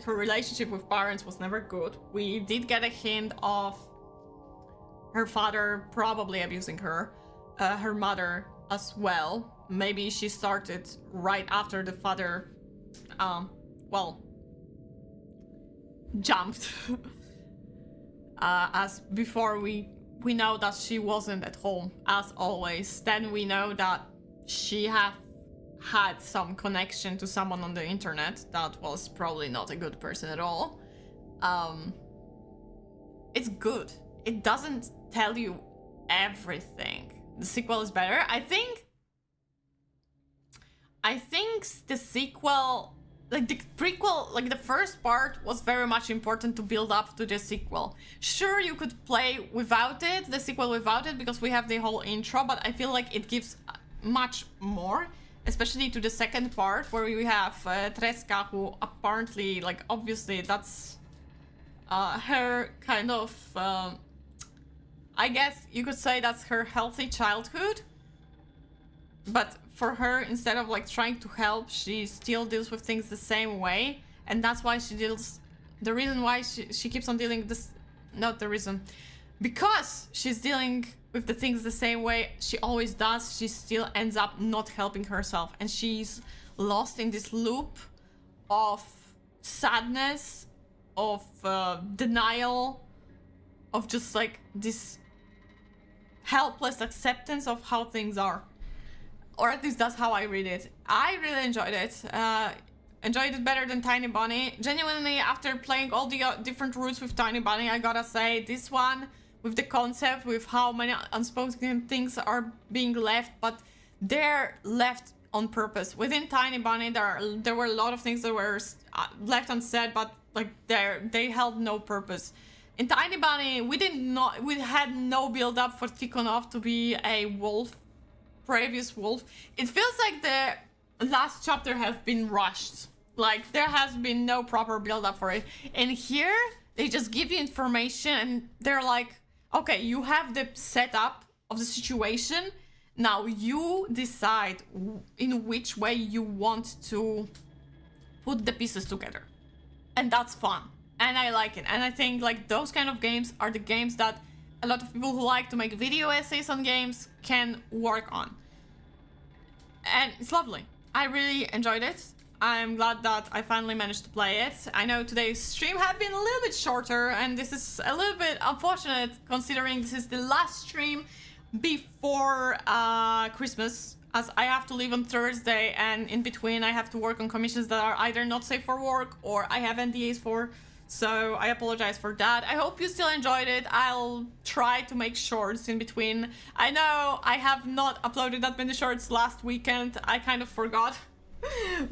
her relationship with parents was never good. We did get a hint of her father probably abusing her, her mother as well. Maybe she started right after the father well, jumped. As before we know that she wasn't at home, as always. Then we know that she had some connection to someone on the internet that was probably not a good person at all. It's good. It doesn't tell you everything. The sequel is better. I think the sequel, like the prequel, like the first part was very much important to build up to the sequel. Sure, you could play without it, the sequel without it, because we have the whole intro, but I feel like it gives much more, especially to the second part, where we have Treska, who apparently, like, obviously that's her kind of, I guess you could say that's her healthy childhood. But for her, instead of like trying to help, she still deals with things the same way. And that's why she deals, the reason why she keeps on dealing this, not the reason, because she's dealing with the things the same way she always does, she still ends up not helping herself. And she's lost in this loop of sadness, of denial, of just like this helpless acceptance of how things are. Or at least that's how I read it. I really enjoyed it. Enjoyed it better than Tiny Bunny. Genuinely, after playing all the different routes with Tiny Bunny, I gotta say, this one, with the concept, with how many unspoken things are being left, but they're left on purpose. Within Tiny Bunny, there were a lot of things that were left unsaid, but like they held no purpose. In Tiny Bunny, we had no build up for Tikhonov to be a wolf. Previous wolf. It feels like the last chapter has been rushed. Like there has been no proper build up for it. And here they just give you information and they're like, okay, you have the setup of the situation. Now you decide in which way you want to put the pieces together. And that's fun. And I like it. And I think like those kind of games are the games that a lot of people who like to make video essays on games can work on. And it's lovely. I really enjoyed it. I'm glad that I finally managed to play it. I know today's stream had been a little bit shorter, and this is a little bit unfortunate considering this is the last stream before Christmas, as I have to leave on Thursday, and in between I have to work on commissions that are either not safe for work or I have NDAs for. So I apologize for that. I hope you still enjoyed it. I'll try to make shorts in between. I know I have not uploaded that many shorts last weekend. I kind of forgot.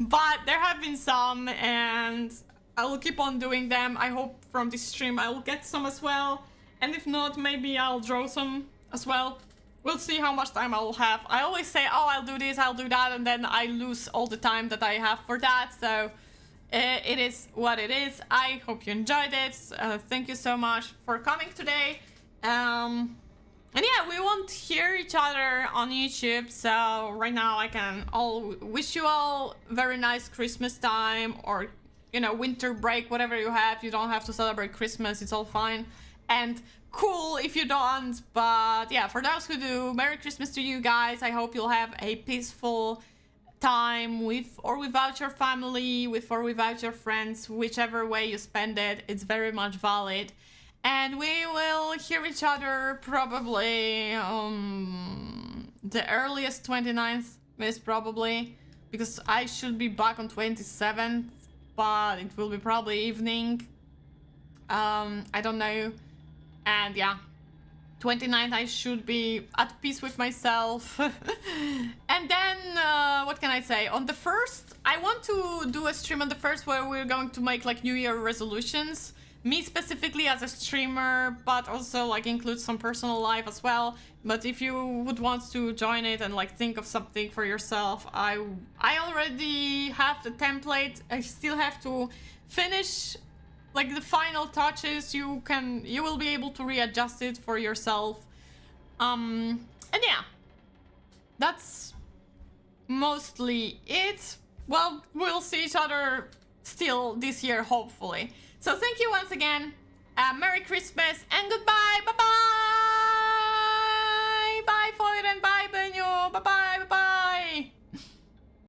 But there have been some, and I will keep on doing them. I hope from this stream I will get some as well. And if not, maybe I'll draw some as well. We'll see how much time I will have. I always say, oh, I'll do this, I'll do that, and then I lose all the time that I have for that. So it is what it is. I hope you enjoyed it. Thank you so much for coming today. And yeah, we won't hear each other on YouTube. So right now I can wish you all very nice Christmas time, or, you know, winter break, whatever you have. You don't have to celebrate Christmas. It's all fine. And cool if you don't, but yeah, for those who do, Merry Christmas to you guys. I hope you'll have a peaceful time with or without your family, with or without your friends, whichever way you spend it, it's very much valid. And we will hear each other probably the earliest 29th is probably, because I should be back on 27th, but it will be probably evening. I don't know. And yeah, 29th I should be at peace with myself. And then, what can I say? On the 1st, I want to do a stream on the 1st where we're going to make like New Year resolutions. Me specifically as a streamer, but also like include some personal life as well. But if you would want to join it and like think of something for yourself, I already have the template. I still have to finish like the final touches. You will be able to readjust it for yourself. And yeah, that's mostly it. Well, we'll see each other still this year, hopefully. So thank you once again. Merry Christmas and goodbye. Bye bye.